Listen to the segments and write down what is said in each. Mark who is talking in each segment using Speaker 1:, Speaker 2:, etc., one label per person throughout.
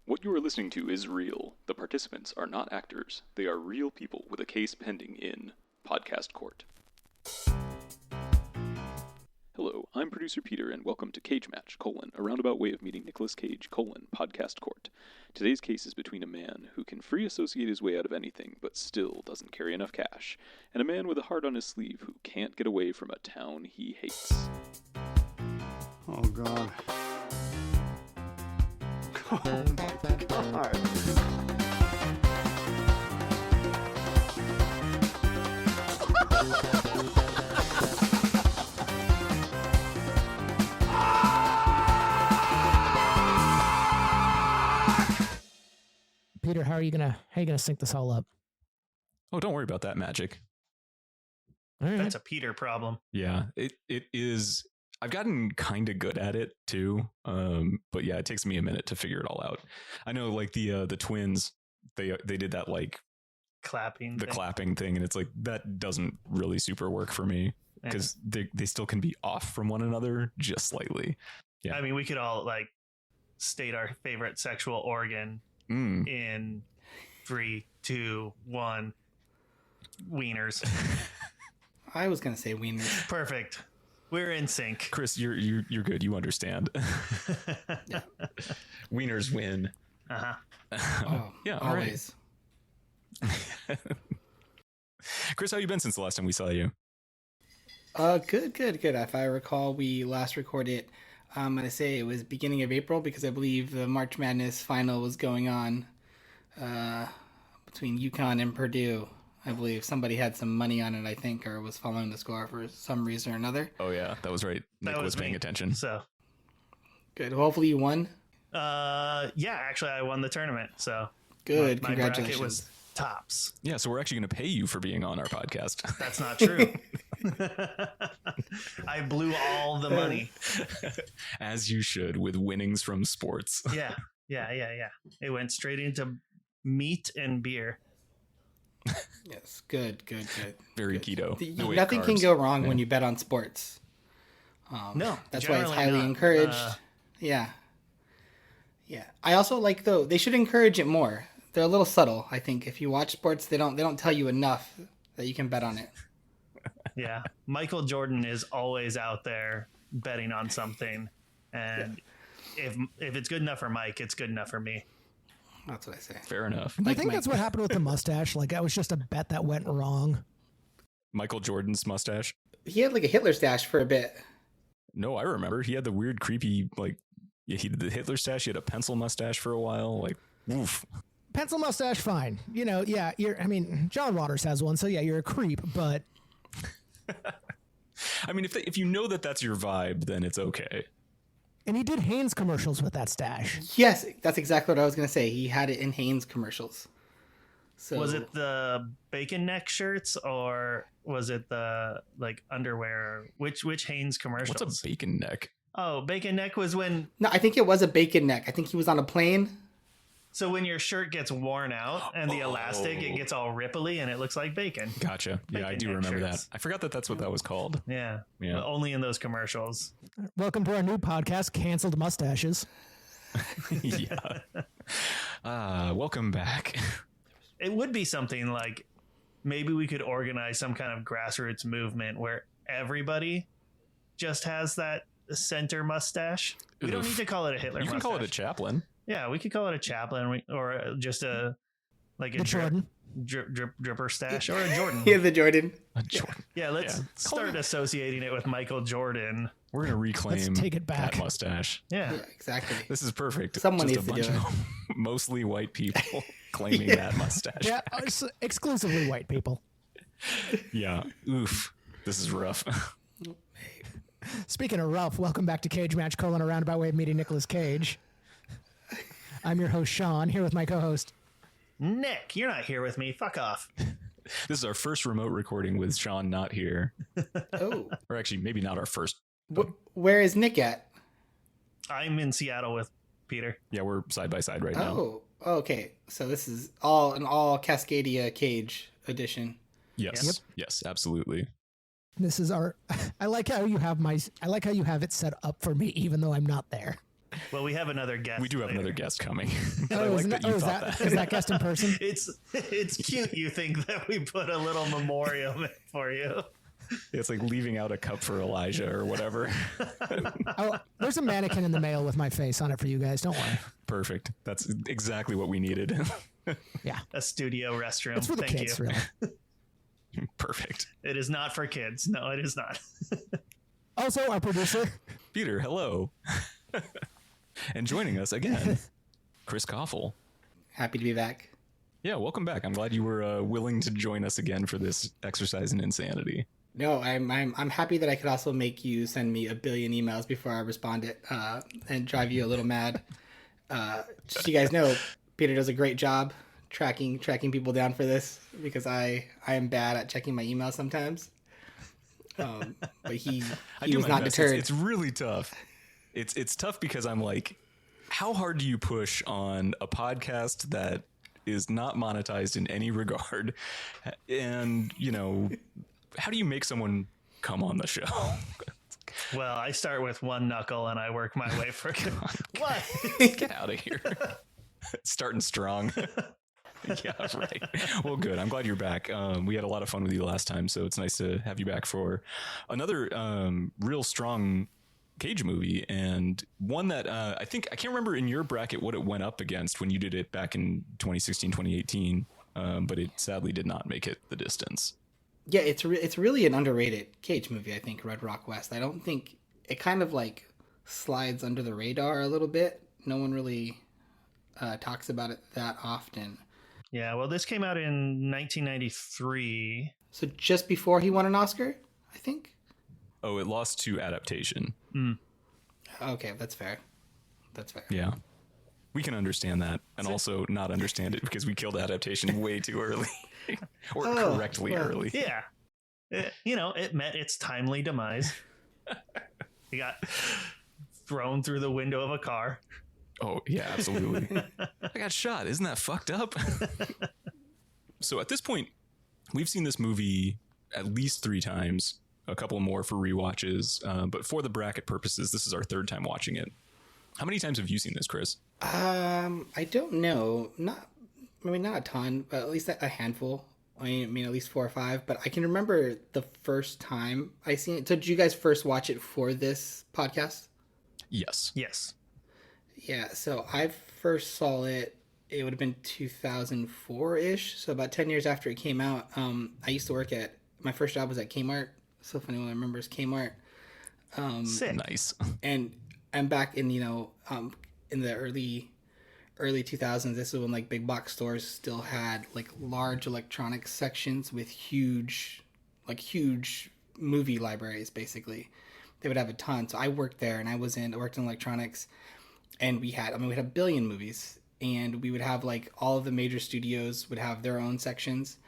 Speaker 1: What you are listening to is real. The participants are not actors. They are real people with a case pending in podcast court. Hello, I'm producer Peter, and welcome to Cage Match, a roundabout way of meeting Nicolas Cage, podcast court. Today's case is between a man who can free associate his way out of anything, but still doesn't carry enough cash, and a man with a heart on his sleeve who can't get away from a town he hates.
Speaker 2: Oh, God. Oh, my God.
Speaker 3: Peter, how are you gonna sync this all up?
Speaker 4: Oh, don't worry about that, Magic.
Speaker 3: All right.
Speaker 5: That's a Peter problem.
Speaker 4: Yeah, it is. I've gotten kind of good at it too. But yeah, it takes me a minute to figure it all out. I know, like the twins, they did that like
Speaker 5: Clapping.
Speaker 4: clapping thing, and it's like that doesn't really super work for me because they still can be off from one another just slightly. Yeah,
Speaker 5: I mean, we could all like state our favorite sexual organ in 3, 2, 1. Wieners.
Speaker 6: I was gonna say wieners.
Speaker 5: Perfect. We're in sync.
Speaker 4: Chris, you're good. You understand. Wieners win.
Speaker 5: Uh-huh.
Speaker 6: Oh,
Speaker 4: Yeah,
Speaker 6: always.
Speaker 4: Chris, how you been since the last time we saw you?
Speaker 6: Good. If I recall, we last recorded. I'm gonna say it was beginning of April because I believe the March Madness final was going on between UConn and Purdue. I believe somebody had some money on it, I think, or was following the score for some reason or another.
Speaker 4: Oh yeah, that was right. Nick was paying
Speaker 5: me.
Speaker 4: attention.
Speaker 5: So,
Speaker 6: Good. Hopefully you won.
Speaker 5: yeah, actually, I won the tournament. So,
Speaker 6: Good.
Speaker 5: My
Speaker 6: Congratulations.
Speaker 5: bracket was tops.
Speaker 4: Yeah, so we're actually going to pay you for being on our podcast.
Speaker 5: That's not true. I blew all the money.
Speaker 4: As you should, with winnings from sports.
Speaker 5: Yeah. It went straight into meat and beer.
Speaker 6: Yes. Good.
Speaker 4: Very
Speaker 6: Good.
Speaker 4: keto. No
Speaker 6: Nothing can
Speaker 4: carbs.
Speaker 6: go wrong
Speaker 4: Yeah.
Speaker 6: when you bet on sports.
Speaker 5: No,
Speaker 6: That's why it's
Speaker 5: generally
Speaker 6: highly
Speaker 5: not.
Speaker 6: encouraged. Yeah. I also like though they should encourage it more. They're a little subtle. I think if you watch sports, they don't tell you enough that you can bet on it.
Speaker 5: Yeah, Michael Jordan is always out there betting on something, and if it's good enough for Mike, it's good enough for me.
Speaker 6: That's what I say.
Speaker 4: Fair enough.
Speaker 3: I think
Speaker 6: Mike.
Speaker 3: that's what happened with the mustache. Like that was just a bet that went wrong.
Speaker 4: Michael Jordan's mustache.
Speaker 6: He had like a Hitler stash for a bit.
Speaker 4: No, I remember. He had the weird, creepy, like, yeah, he did the Hitler stash. He had a pencil mustache for a while. Like, oof.
Speaker 3: Pencil mustache, fine. You know, yeah. John Waters has one, so yeah, you're a creep. But
Speaker 4: I mean, if you know that that's your vibe, then it's okay.
Speaker 3: and he did Hanes commercials with that stash.
Speaker 6: Yes, that's exactly what I was gonna say. He had it in Hanes commercials. So
Speaker 5: Was it the bacon neck shirts or was it the like underwear? Which Hanes commercials?
Speaker 4: What's a bacon neck?
Speaker 5: Oh, bacon neck was when.
Speaker 6: No, I think it was a bacon neck. I think he was on a plane.
Speaker 5: So when your shirt gets worn out and the elastic, it gets all ripply and it looks like bacon.
Speaker 4: Gotcha. Yeah, I
Speaker 5: Bacon
Speaker 4: do
Speaker 5: neck
Speaker 4: remember
Speaker 5: shirts.
Speaker 4: that. I forgot that that's what that was called.
Speaker 5: Yeah.
Speaker 4: Yeah.
Speaker 5: But only in those commercials.
Speaker 3: Welcome to our new podcast, Canceled Mustaches.
Speaker 4: Yeah. Welcome back.
Speaker 5: It would be something like maybe we could organize some kind of grassroots movement where everybody just has that center mustache. We don't
Speaker 4: Oof.
Speaker 5: need to call it a Hitler
Speaker 4: You can
Speaker 5: mustache.
Speaker 4: call it a chaplain.
Speaker 5: Yeah, we could call it a Chaplin or just a like a
Speaker 3: The Jordan.
Speaker 5: dripper stash or a Jordan.
Speaker 6: He had the Jordan.
Speaker 4: A Jordan.
Speaker 5: Yeah, let's
Speaker 4: Yeah.
Speaker 5: start associating it with Michael Jordan.
Speaker 4: We're gonna reclaim
Speaker 3: take it back.
Speaker 4: that mustache.
Speaker 5: Yeah.
Speaker 6: Yeah, exactly.
Speaker 4: This is perfect.
Speaker 6: Someone
Speaker 4: Just
Speaker 6: needs to do
Speaker 4: of mostly white people claiming that mustache.
Speaker 3: Yeah, it's exclusively white people.
Speaker 4: Yeah. Oof. This is rough.
Speaker 3: Speaking of Ralph, welcome back to Cage Match, a roundabout way of meeting Nicolas Cage. I'm your host, Sean, here with my co-host.
Speaker 5: Nick, you're not here with me. Fuck off.
Speaker 4: This is our first remote recording with Sean not here.
Speaker 6: Oh,
Speaker 4: Or actually, maybe not our first.
Speaker 6: where is Nick at?
Speaker 5: I'm in Seattle with Peter.
Speaker 4: Yeah, we're side by side right now.
Speaker 6: Oh, okay. So this is an all Cascadia Cage edition.
Speaker 4: Yes.
Speaker 3: Yep.
Speaker 4: Yes, absolutely.
Speaker 3: This is our. I like how you have it set up for me, even though I'm not there.
Speaker 5: Well, we have another guest.
Speaker 4: We do have
Speaker 5: later.
Speaker 4: another guest coming. I
Speaker 3: Oh,
Speaker 4: like
Speaker 3: isn't
Speaker 4: that
Speaker 3: that,
Speaker 4: you
Speaker 3: oh, is
Speaker 4: thought
Speaker 3: that
Speaker 4: that.
Speaker 3: is that guest in person?
Speaker 5: It's cute. You think that we put a little memorial for you?
Speaker 4: It's like leaving out a cup for Elijah or whatever.
Speaker 3: Oh, there's a mannequin in the mail with my face on it for you guys. Don't worry.
Speaker 4: Perfect. That's exactly what we needed.
Speaker 3: Yeah,
Speaker 5: A studio restroom.
Speaker 3: it's for the
Speaker 5: Thank
Speaker 3: kids,
Speaker 5: you.
Speaker 3: really.
Speaker 4: Perfect.
Speaker 5: It is not for kids. No, it is not.
Speaker 3: Also, our producer.
Speaker 4: Peter, hello. And joining us again, Chris Koffel.
Speaker 6: Happy to be back.
Speaker 4: Yeah, welcome back. I'm glad you were willing to join us again for this exercise in insanity.
Speaker 6: No, I'm happy that I could also make you send me a billion emails before I respond it and drive you a little mad. Just so you guys know, Peter does a great job tracking people down for this because I am bad at checking my email sometimes. But he
Speaker 4: do
Speaker 6: was
Speaker 4: my
Speaker 6: not
Speaker 4: best.
Speaker 6: deterred.
Speaker 4: It's really tough. It's tough because I'm like, how hard do you push on a podcast that is not monetized in any regard? And, you know, how do you make someone come on the show?
Speaker 5: Well, I start with one knuckle and I work my way for what?
Speaker 4: Get out of here. Starting strong. Yeah, right. Well, good. I'm glad you're back. We had a lot of fun with you last time, so it's nice to have you back for another real strong Cage movie, and one that I think, I can't remember in your bracket what it went up against when you did it back in 2016, 2018, but it sadly did not make it the distance.
Speaker 6: Yeah, it's really an underrated Cage movie, I think, Red Rock West. I don't think it kind of like slides under the radar a little bit. No one really talks about it that often.
Speaker 5: Yeah, well, this came out in 1993.
Speaker 6: So just before he won an Oscar, I think.
Speaker 4: Oh, it lost to adaptation.
Speaker 6: Okay, that's fair. That's fair.
Speaker 4: Yeah. We can understand that and also not understand it because we killed adaptation way too early or correctly
Speaker 6: well.
Speaker 4: early.
Speaker 5: Yeah. It met its timely demise. It got thrown through the window of a car.
Speaker 4: Oh, yeah, absolutely. I got shot. Isn't that fucked up? So at this point, we've seen this movie at least 3 times, a couple more for rewatches. But for the bracket purposes, this is our 3rd time watching it. How many times have you seen this, Chris?
Speaker 6: I don't know. Not a ton, but at least a handful. I mean, at least 4 or 5. But I can remember the first time I seen it. So did you guys first watch it for this podcast?
Speaker 4: Yes.
Speaker 5: Yes.
Speaker 6: Yeah, so I first saw it, it would have been 2004-ish, so about 10 years after it came out. I used to work my first job was at Kmart. So if anyone remembers Kmart.
Speaker 5: Sick.
Speaker 4: Nice.
Speaker 6: And I'm back in, in the early 2000s. This is when like big box stores still had like large electronics sections with huge movie libraries, basically. They would have a ton. So I worked there and I worked in electronics. And we had a billion movies, and we would have like all of the major studios would have their own sections.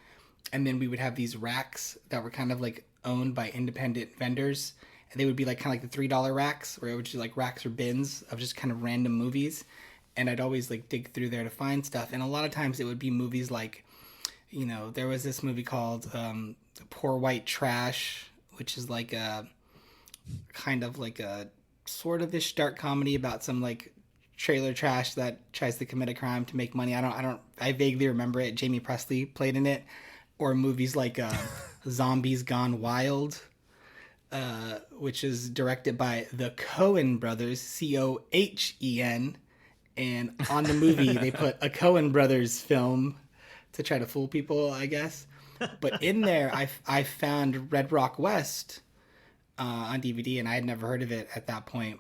Speaker 6: And then we would have these racks that were kind of like owned by independent vendors. And they would be like kind of like the $3 racks, where it would just like racks or bins of just kind of random movies. And I'd always like dig through there to find stuff. And a lot of times it would be movies like, there was this movie called Poor White Trash, which is like a kind of like a sort of ish dark comedy about some like trailer trash that tries to commit a crime to make money. I vaguely remember it. Jamie Presley played in it. Or movies like Zombies Gone Wild, which is directed by the Coen brothers, Cohen. And on the movie, they put a Coen brothers film to try to fool people, I guess. But in there, I found Red Rock West on DVD, and I had never heard of it at that point,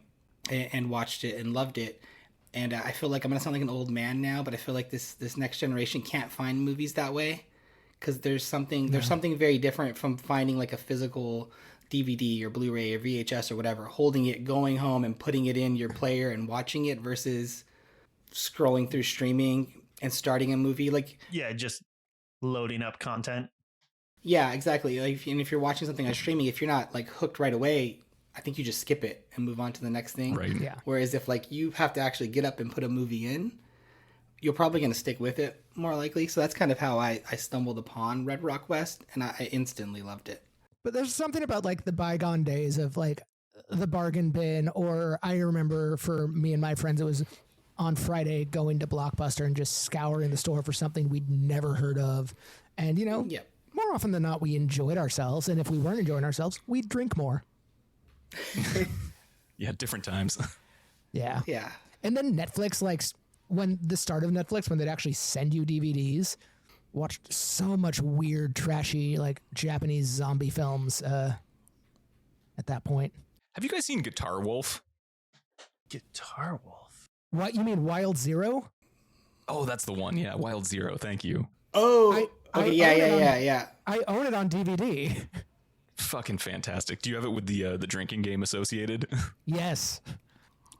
Speaker 6: and watched it and loved it. And I feel like I'm gonna sound like an old man now, but I feel like this next generation can't find movies that way, because there's something very different from finding like a physical DVD or Blu-ray or VHS or whatever, holding it, going home and putting it in your player and watching it versus scrolling through streaming and starting a movie. Like,
Speaker 5: Yeah, just loading up content.
Speaker 6: yeah, exactly. Like, and if you're watching something on streaming, if you're not like hooked right away, I think you just skip it and move on to the next thing.
Speaker 4: Right.
Speaker 3: Yeah.
Speaker 6: Whereas if like you have to actually get up and put a movie in, you're probably going to stick with it more likely. So that's kind of how I stumbled upon Red Rock West, and I instantly loved it.
Speaker 3: But there's something about like the bygone days of like the bargain bin, or I remember for me and my friends, it was on Friday going to Blockbuster and just scouring the store for something we'd never heard of. And,
Speaker 6: Yeah.
Speaker 3: more often than not, we enjoyed ourselves. And if we weren't enjoying ourselves, we'd drink more.
Speaker 4: Yeah, different times.
Speaker 3: Yeah.
Speaker 6: Yeah.
Speaker 3: And then Netflix, like when the start of Netflix, when they'd actually send you DVDs, watched so much weird, trashy, like Japanese zombie films at that point.
Speaker 4: Have you guys seen Guitar Wolf?
Speaker 5: Guitar Wolf.
Speaker 3: What, you mean Wild Zero?
Speaker 4: Oh, that's the one. Yeah, Wild Zero. Thank you.
Speaker 6: Oh,
Speaker 3: I
Speaker 6: okay.
Speaker 3: own it
Speaker 6: Yeah.
Speaker 3: I own it on DVD.
Speaker 4: Fucking fantastic. Do you have it with the drinking game associated?
Speaker 3: Yes.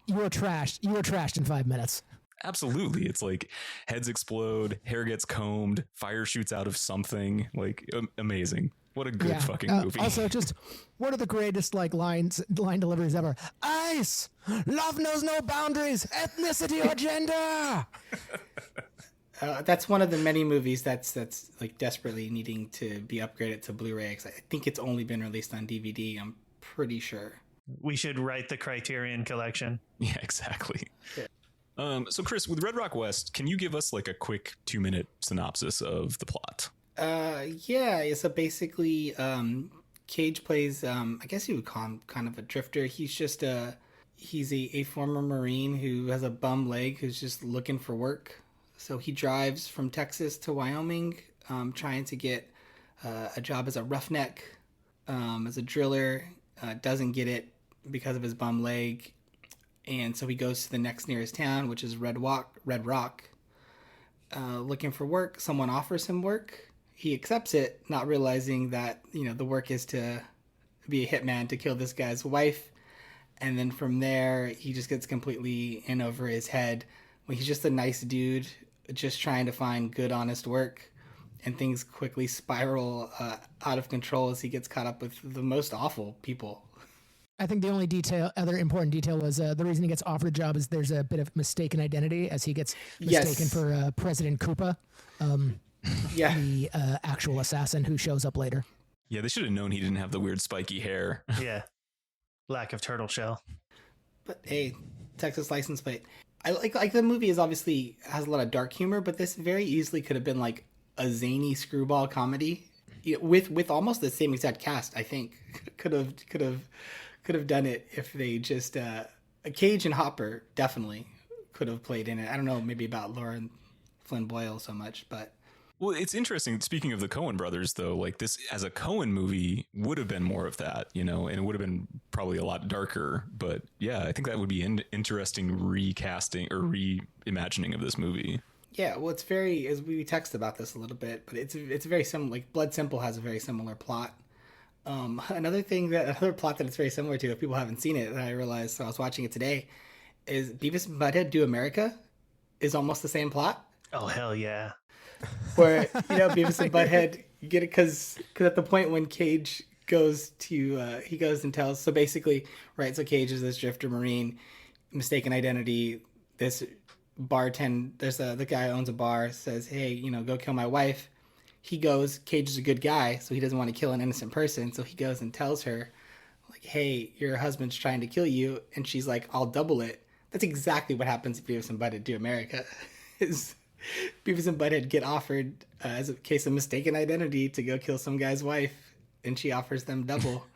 Speaker 3: You were trashed. You were trashed in 5 minutes.
Speaker 4: Absolutely. It's like heads explode, hair gets combed, fire shoots out of something. Like amazing. What a good fucking movie.
Speaker 3: Also, just one of the greatest line deliveries ever. Ice, love knows no boundaries, ethnicity or gender.
Speaker 6: That's one of the many movies that's like desperately needing to be upgraded to Blu-ray. 'Cause I think it's only been released on DVD. I'm pretty sure.
Speaker 5: We should write the Criterion Collection.
Speaker 4: Yeah, exactly. So Chris, with Red Rock West, can you give us like a quick 2-minute synopsis of the plot?
Speaker 6: Yeah. So basically, Cage plays. I guess you would call him kind of a drifter. He's a former Marine who has a bum leg who's just looking for work. So he drives from Texas to Wyoming, trying to get a job as a roughneck, as a driller. Doesn't get it because of his bum leg, and so he goes to the next nearest town, which is Red Rock, looking for work. Someone offers him work. He accepts it, not realizing that the work is to be a hitman to kill this guy's wife. And then from there, he just gets completely in over his head. When he's just a nice dude, just trying to find good, honest work, and things quickly spiral out of control as he gets caught up with the most awful people.
Speaker 3: I think the only other important detail was the reason he gets offered a job is there's a bit of mistaken identity as he gets mistaken for President Koopa,
Speaker 6: Yeah.
Speaker 3: the actual assassin who shows up later.
Speaker 4: Yeah, they should have known he didn't have the weird spiky hair.
Speaker 5: Yeah. Lack of turtle shell.
Speaker 6: But hey, Texas license plate. I like the movie is obviously has a lot of dark humor, but this very easily could have been like a zany screwball comedy with almost the same exact cast. I think could have done it if they just Cage and Hopper definitely could have played in it. I don't know, maybe about Lauren Flynn Boyle so much, but
Speaker 4: Well, it's interesting. Speaking of the Coen brothers, though, like this as a Coen movie would have been more of that, and it would have been probably a lot darker. But yeah, I think that would be an interesting recasting or reimagining of this movie.
Speaker 6: yeah, well, it's very, as we texted about this a little bit, but it's very similar. Like Blood Simple has a very similar plot. Another plot that it's very similar to, if people haven't seen it, that I realized so I was watching it today, is Beavis and Butthead Do America is almost the same plot.
Speaker 5: Oh, hell yeah.
Speaker 6: Where Beavis and Butthead, you get it because at the point when Cage goes to he goes and tells, so basically, right, so Cage is this drifter Marine, mistaken identity. This the guy who owns a bar, says, hey, go kill my wife. He goes, Cage is a good guy, so he doesn't want to kill an innocent person, so he goes and tells her, like, hey, your husband's trying to kill you, and she's like, I'll double it. That's exactly what happens if Beavis and Butthead Do America. Is Beavis and Butthead get offered, as a case of mistaken identity, to go kill some guy's wife, and she offers them double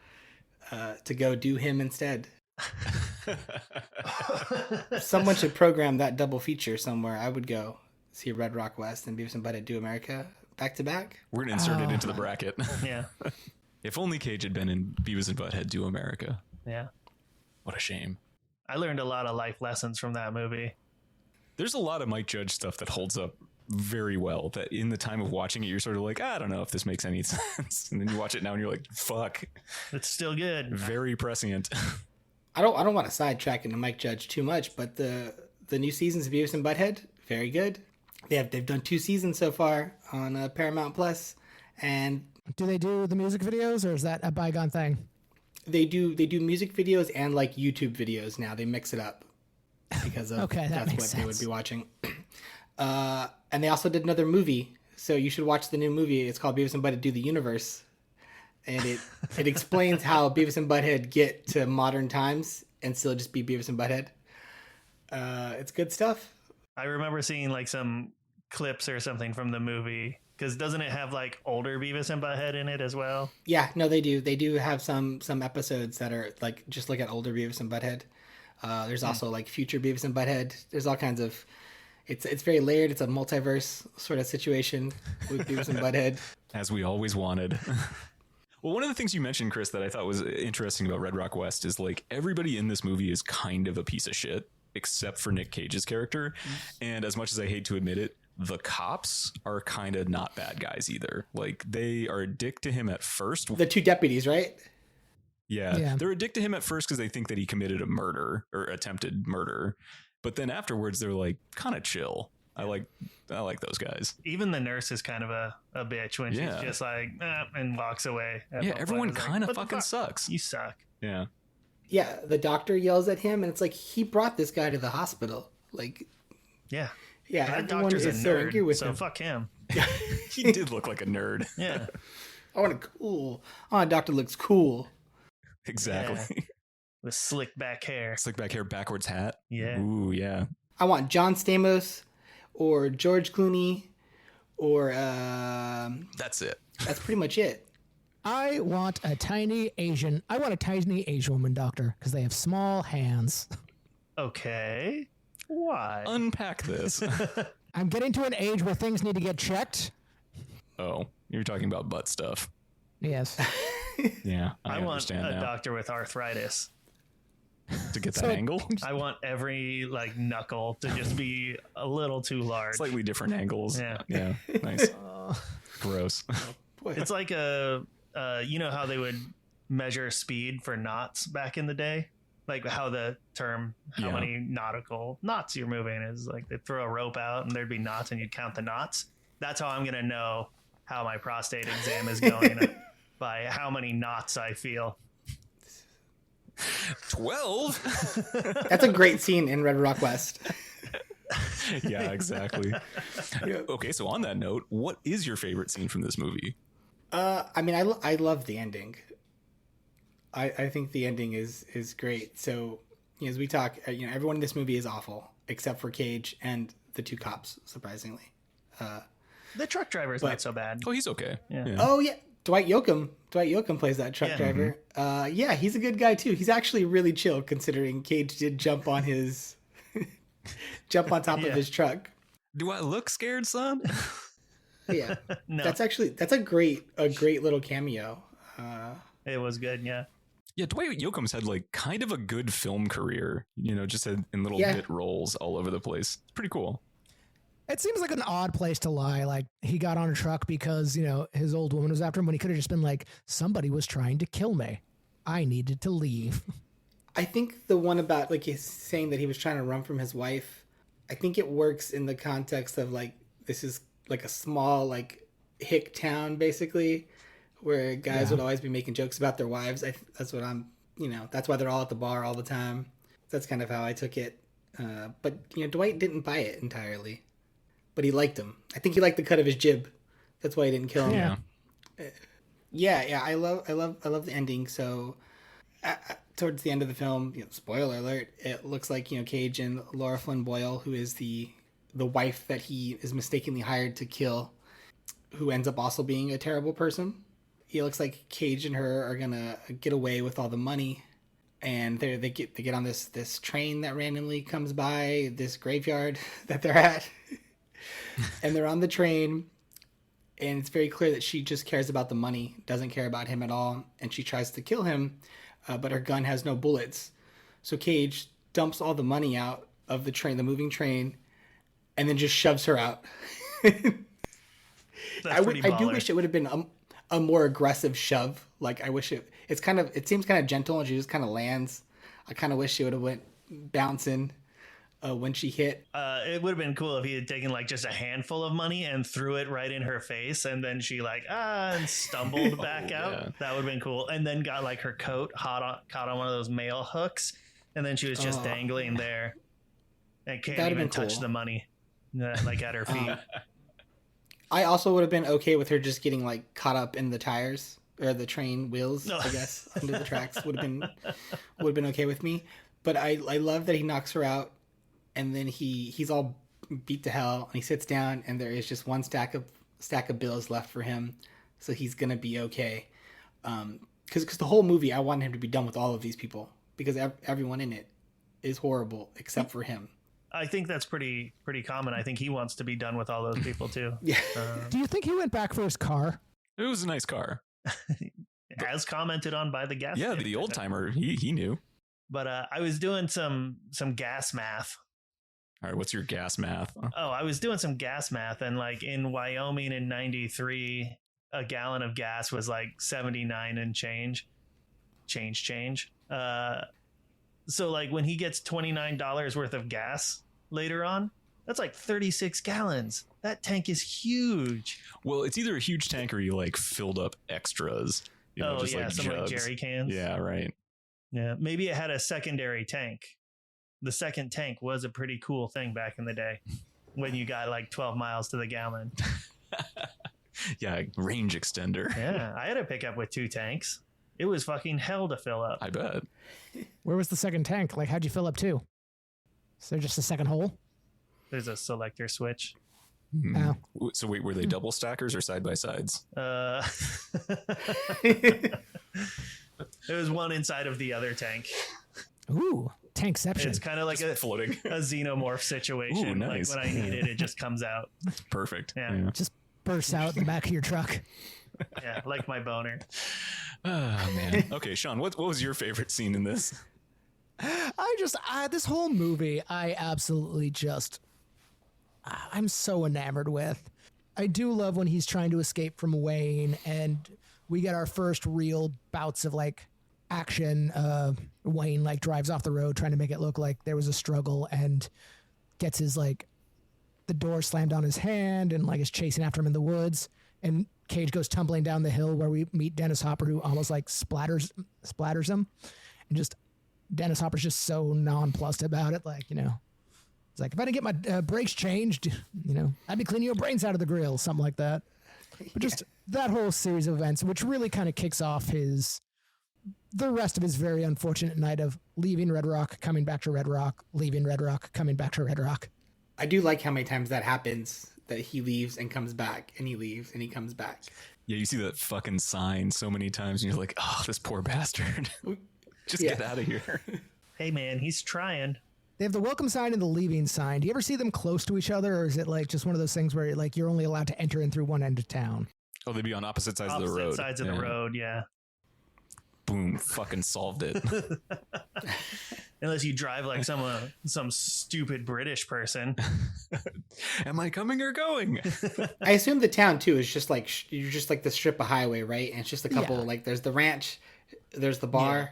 Speaker 6: to go do him instead. Someone should program that double feature somewhere. I would go see Red Rock West and Beavis and Butthead Do America back to back.
Speaker 4: We're gonna insert it into the bracket.
Speaker 5: Yeah.
Speaker 4: If only Cage had been in Beavis and Butthead Do America.
Speaker 5: Yeah.
Speaker 4: What a shame.
Speaker 5: I learned a lot of life lessons from that movie.
Speaker 4: There's a lot of Mike Judge stuff that holds up very well, that in the time of watching it, you're sort of like, I don't know if this makes any sense. And then you watch it now and you're like, fuck.
Speaker 5: It's still good.
Speaker 4: Very prescient.
Speaker 6: I don't want to sidetrack into Mike Judge too much, but the new seasons of Beavis and Butthead, very good. They've done 2 seasons so far on Paramount Plus, and
Speaker 3: Do they do the music videos, or is that a bygone thing?
Speaker 6: they do music videos and like YouTube videos now. They mix it up because of
Speaker 3: Okay, that
Speaker 6: that's
Speaker 3: makes
Speaker 6: what they would
Speaker 3: sense.
Speaker 6: be watching. And they also did another movie, so you should watch the new movie. It's called Beavis and Butthead Do the Universe, and it explains how Beavis and Butthead get to modern times and still just be Beavis and Butthead. It's good stuff.
Speaker 5: I remember seeing like some clips or something from the movie, because doesn't it have like older Beavis and Butthead in it as well?
Speaker 6: Yeah, no, they do. They do have some episodes that are like just look at older Beavis and Butthead. There's also like future Beavis and Butthead. There's all kinds of. It's very layered. It's a multiverse sort of situation with Beavis and Butthead.
Speaker 4: As we always wanted. Well, one of the things you mentioned, Chris, that I thought was interesting about Red Rock West is like everybody in this movie is kind of a piece of shit, except for Nick Cage's character. And as much as I hate to admit it, the cops are kind of not bad guys either. Like they are a dick to him at first.
Speaker 6: The two deputies, right?
Speaker 4: Yeah. They're a dick to him at first because they think that he committed a murder or attempted murder. But then afterwards, they're like kind of chill. I like those guys.
Speaker 5: Even the nurse is kind of a bitch when she's just like, and walks away.
Speaker 4: Yeah, everyone kind of fucking sucks.
Speaker 5: You suck.
Speaker 4: Yeah.
Speaker 6: Yeah, the doctor yells at him, and it's like he brought this guy to the hospital. Like,
Speaker 5: yeah,
Speaker 6: that
Speaker 5: everyone
Speaker 6: doctor's
Speaker 5: is
Speaker 6: so
Speaker 5: so
Speaker 6: angry with
Speaker 5: so
Speaker 6: him.
Speaker 5: fuck him.
Speaker 4: He did look like a nerd.
Speaker 5: Yeah,
Speaker 6: I want a doctor looks cool.
Speaker 4: Exactly.
Speaker 5: With slick back hair.
Speaker 4: Slick back hair, backwards hat.
Speaker 5: Yeah.
Speaker 4: Ooh, yeah.
Speaker 6: I want John Stamos or George Clooney or
Speaker 4: That's it.
Speaker 6: that's pretty much it.
Speaker 3: I want a tiny Asian woman doctor because they have small hands.
Speaker 5: Okay. Why?
Speaker 4: Unpack this.
Speaker 3: I'm getting to an age where things need to get checked.
Speaker 4: Oh, you're talking about butt stuff.
Speaker 3: Yes.
Speaker 4: Yeah,
Speaker 5: I want
Speaker 4: understand
Speaker 5: a
Speaker 4: now.
Speaker 5: doctor with arthritis.
Speaker 4: To get that angle.
Speaker 5: I want every like knuckle to just be a little too large.
Speaker 4: Slightly different angles.
Speaker 5: Yeah.
Speaker 4: Yeah. Nice. Gross.
Speaker 6: Boy.
Speaker 5: It's like you know how they would measure speed for knots back in the day? Like how the term, how
Speaker 4: Yeah.
Speaker 5: many nautical knots you're moving is like they'd throw a rope out and there'd be knots and you'd count the knots. That's how I'm going to know how my prostate exam is going by how many knots I feel.
Speaker 4: 12.
Speaker 6: That's a great scene in Red Rock West.
Speaker 4: Yeah, exactly. Okay, so on that note, what is your favorite scene from this movie?
Speaker 6: I mean, I love the ending. I think the ending is great. So, as we talk, everyone in this movie is awful except for Cage and the two cops, surprisingly.
Speaker 5: The truck driver is not so bad.
Speaker 4: Oh, he's okay.
Speaker 5: Yeah.
Speaker 6: Oh yeah, Dwight Yoakam. Dwight Yoakam plays that truck driver. Yeah, he's a good guy too. He's actually really chill considering Cage did jump on his jump on top of his truck.
Speaker 4: Do I look scared, son?
Speaker 6: Yeah,
Speaker 5: No,
Speaker 6: that's a great little cameo.
Speaker 5: it was good. Yeah.
Speaker 4: Yeah, Dwight Yoakam's had like kind of a good film career, just in little bit roles all over the place. It's pretty cool.
Speaker 3: It seems like an odd place to lie. Like he got on a truck because, his old woman was after him when he could have just been like, somebody was trying to kill me. I needed to leave.
Speaker 6: I think the one about like he's saying that he was trying to run from his wife, I think it works in the context of like this is like a small like hick town basically, where guys would always be making jokes about their wives. That's what I'm, that's why they're all at the bar all the time. That's kind of how I took it. But Dwight didn't buy it entirely, but he liked him. I think he liked the cut of his jib. That's why he didn't kill him. Yeah. I love the ending. So towards the end of the film, spoiler alert, it looks like Cage and Laura Flynn Boyle, who is the wife that he is mistakenly hired to kill, who ends up also being a terrible person. It looks like Cage and her are gonna get away with all the money, and they get on this train that randomly comes by this graveyard that they're at, and they're on the train, and it's very clear that she just cares about the money, doesn't care about him at all, and she tries to kill him, but her gun has no bullets, so Cage dumps all the money out of the train, the moving train, and then just shoves her out. I do wish it would have been a more aggressive shove. Like I wish it seems kind of gentle and she just kind of lands. I kind of wish she would have went bouncing when she hit.
Speaker 5: It would have been cool if he had taken like just a handful of money and threw it right in her face, and then she and stumbled back out.
Speaker 4: Yeah.
Speaker 5: That would have been cool. And then got like her coat caught on one of those mail hooks, and then she was just dangling there and can't
Speaker 6: That'd have
Speaker 5: even
Speaker 6: been
Speaker 5: touch
Speaker 6: cool.
Speaker 5: the money, like at her feet.
Speaker 6: I also would have been okay with her just getting like caught up in the tires or the train wheels,
Speaker 5: No.
Speaker 6: I guess, under the tracks would have been okay with me. But I love that he knocks her out, and then he's all beat to hell, and he sits down, and there is just one stack of bills left for him, so he's gonna be okay. Because the whole movie, I wanted him to be done with all of these people because everyone in it is horrible except for him.
Speaker 5: I think that's pretty common. I think he wants to be done with all those people too.
Speaker 6: Yeah.
Speaker 3: Do you think he went back for his car?
Speaker 4: It was a nice car.
Speaker 5: As commented on by the gas.
Speaker 4: Yeah,
Speaker 5: station.
Speaker 4: the old timer. He knew.
Speaker 5: But I was doing some gas math.
Speaker 4: All right, what's your gas math?
Speaker 5: Oh, I was doing some gas math, and like in Wyoming in '93, a gallon of gas was like 79 and change. So like when he gets $29 worth of gas later on, that's like 36 gallons. That tank is huge.
Speaker 4: Well, it's either a huge tank or you like filled up extras. You know,
Speaker 5: Oh
Speaker 4: just
Speaker 5: yeah,
Speaker 4: like
Speaker 5: some like
Speaker 4: jugs.
Speaker 5: jerry cans.
Speaker 4: Yeah, right.
Speaker 5: Yeah, maybe it had a secondary tank. The second tank was a pretty cool thing back in the day when you got like 12 miles to the gallon.
Speaker 4: Yeah, range extender.
Speaker 5: Yeah, I had a pickup with 2 tanks. It was fucking hell to fill up.
Speaker 4: I bet.
Speaker 3: Where was the second tank? Like, how'd you fill up two? Is there just a second hole?
Speaker 5: There's a selector switch.
Speaker 3: Oh.
Speaker 4: So wait, were they double stackers or side by sides?
Speaker 5: There was one inside of the other tank.
Speaker 3: Ooh, tankception.
Speaker 5: It's kind of like a
Speaker 4: Floating.
Speaker 5: xenomorph situation.
Speaker 4: Ooh, nice.
Speaker 5: Like when I need it, it just comes out.
Speaker 4: Perfect.
Speaker 5: Yeah.
Speaker 3: Just bursts out the back of your truck.
Speaker 5: Yeah, like my boner.
Speaker 4: Oh man. Okay, Sean, what was your favorite scene in this?
Speaker 3: This whole movie, I absolutely I'm so enamored with. I do love when he's trying to escape from Wayne, and we get our first real bouts of like action. Wayne like drives off the road trying to make it look like there was a struggle and gets his like the door slammed on his hand and like is chasing after him in the woods. And Cage goes tumbling down the hill where we meet Dennis Hopper, who almost like splatters him, and just Dennis Hopper's just so nonplussed about it. Like, you know, it's like, if I didn't get my brakes changed, you know, I'd be cleaning your brains out of the grill, something like that. But just that whole series of events, which really kind of kicks off the rest of his very unfortunate night of leaving Red Rock, coming back to Red Rock, leaving Red Rock, coming back to Red Rock.
Speaker 6: I do like how many times that happens, that he leaves and comes back, and he leaves and he comes back.
Speaker 4: Yeah, you see that fucking sign so many times, and you're like, oh, this poor bastard. Just get out of here.
Speaker 5: Hey man, he's trying.
Speaker 3: They have the welcome sign and the leaving sign. Do you ever see them close to each other, or is it like just one of those things where like you're only allowed to enter in through one end of town?
Speaker 4: Oh, they'd be on opposite sides of the
Speaker 5: Opposite
Speaker 4: road.
Speaker 5: sides of the road, yeah.
Speaker 4: Boom, fucking solved it.
Speaker 5: Unless you drive like some stupid British person.
Speaker 4: Am I coming or going?
Speaker 6: I assume the town too is just like you're just like the strip of highway, right? And it's just a couple
Speaker 3: Yeah.
Speaker 6: like there's the ranch, there's the bar,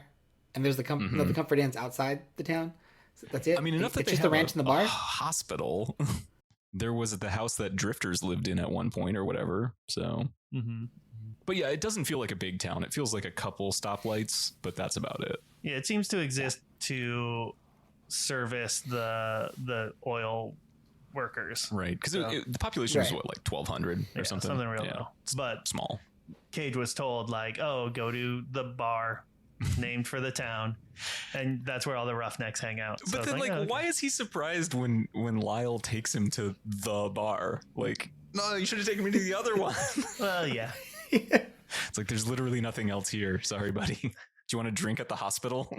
Speaker 6: and there's the the Comfort Inns outside the town. So that's it.
Speaker 4: I mean, enough that
Speaker 6: it's
Speaker 4: they
Speaker 6: just
Speaker 4: have
Speaker 6: the ranch and the bar.
Speaker 4: a hospital. There was the house that drifters lived in at one point or whatever. So,
Speaker 5: Mm-hmm.
Speaker 4: but yeah, it doesn't feel like a big town. It feels like a couple stoplights, but that's about it.
Speaker 5: Yeah, it seems to exist to service the oil workers.
Speaker 4: Right. Because
Speaker 5: So-
Speaker 4: the population was
Speaker 6: Right.
Speaker 4: what, like 1,200 or
Speaker 5: Yeah,
Speaker 4: something?
Speaker 5: real
Speaker 4: Yeah.
Speaker 5: low. But
Speaker 4: Small.
Speaker 5: Cage was told like, oh, go to the bar named for the town, and that's where all the roughnecks hang out. So
Speaker 4: But
Speaker 5: it's
Speaker 4: then, like,
Speaker 5: oh, okay.
Speaker 4: why is he surprised when Lyle takes him to the bar? Like, no, you should have taken me to the other one.
Speaker 5: Well, yeah.
Speaker 4: It's like, there's literally nothing else here. Sorry, buddy. Do you want to drink at the hospital?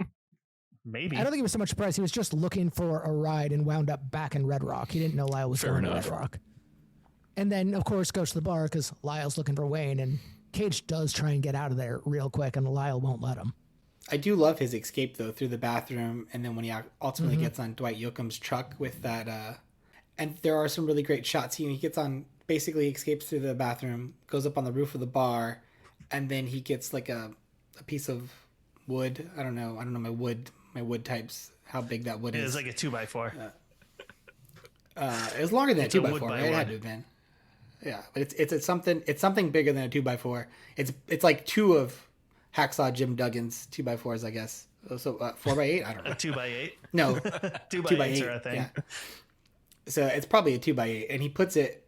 Speaker 5: Maybe.
Speaker 3: I don't think he was so much surprised. He was just looking for a ride and wound up back in Red Rock. He didn't know Lyle was
Speaker 4: Fair
Speaker 3: going
Speaker 4: enough.
Speaker 3: to Red Rock. And then, of course, goes to the bar because Lyle's looking for Wayne, and Cage does try and get out of there real quick, and Lyle won't let him.
Speaker 6: I do love his escape though through the bathroom, and then when he ultimately gets on Dwight Yoakam's truck with that. And there are some really great shots. He gets on, basically escapes through the bathroom, goes up on the roof of the bar, and then he gets like a piece of wood. I don't know my wood types, how big that wood
Speaker 5: It
Speaker 6: is.
Speaker 5: was like a 2x4.
Speaker 6: It was longer than a
Speaker 5: It's a
Speaker 6: 2x4,
Speaker 5: wood by
Speaker 6: right? It had
Speaker 5: wood.
Speaker 6: to have been. Yeah, but it's something bigger than a 2x4. It's like two of Hacksaw Jim Duggan's 2x4s, I guess. So 4x8, I don't
Speaker 5: A
Speaker 6: know.
Speaker 5: 2x8.
Speaker 6: No,
Speaker 5: 2x8s are a thing.
Speaker 6: Yeah. So it's probably a 2x8, and he puts it,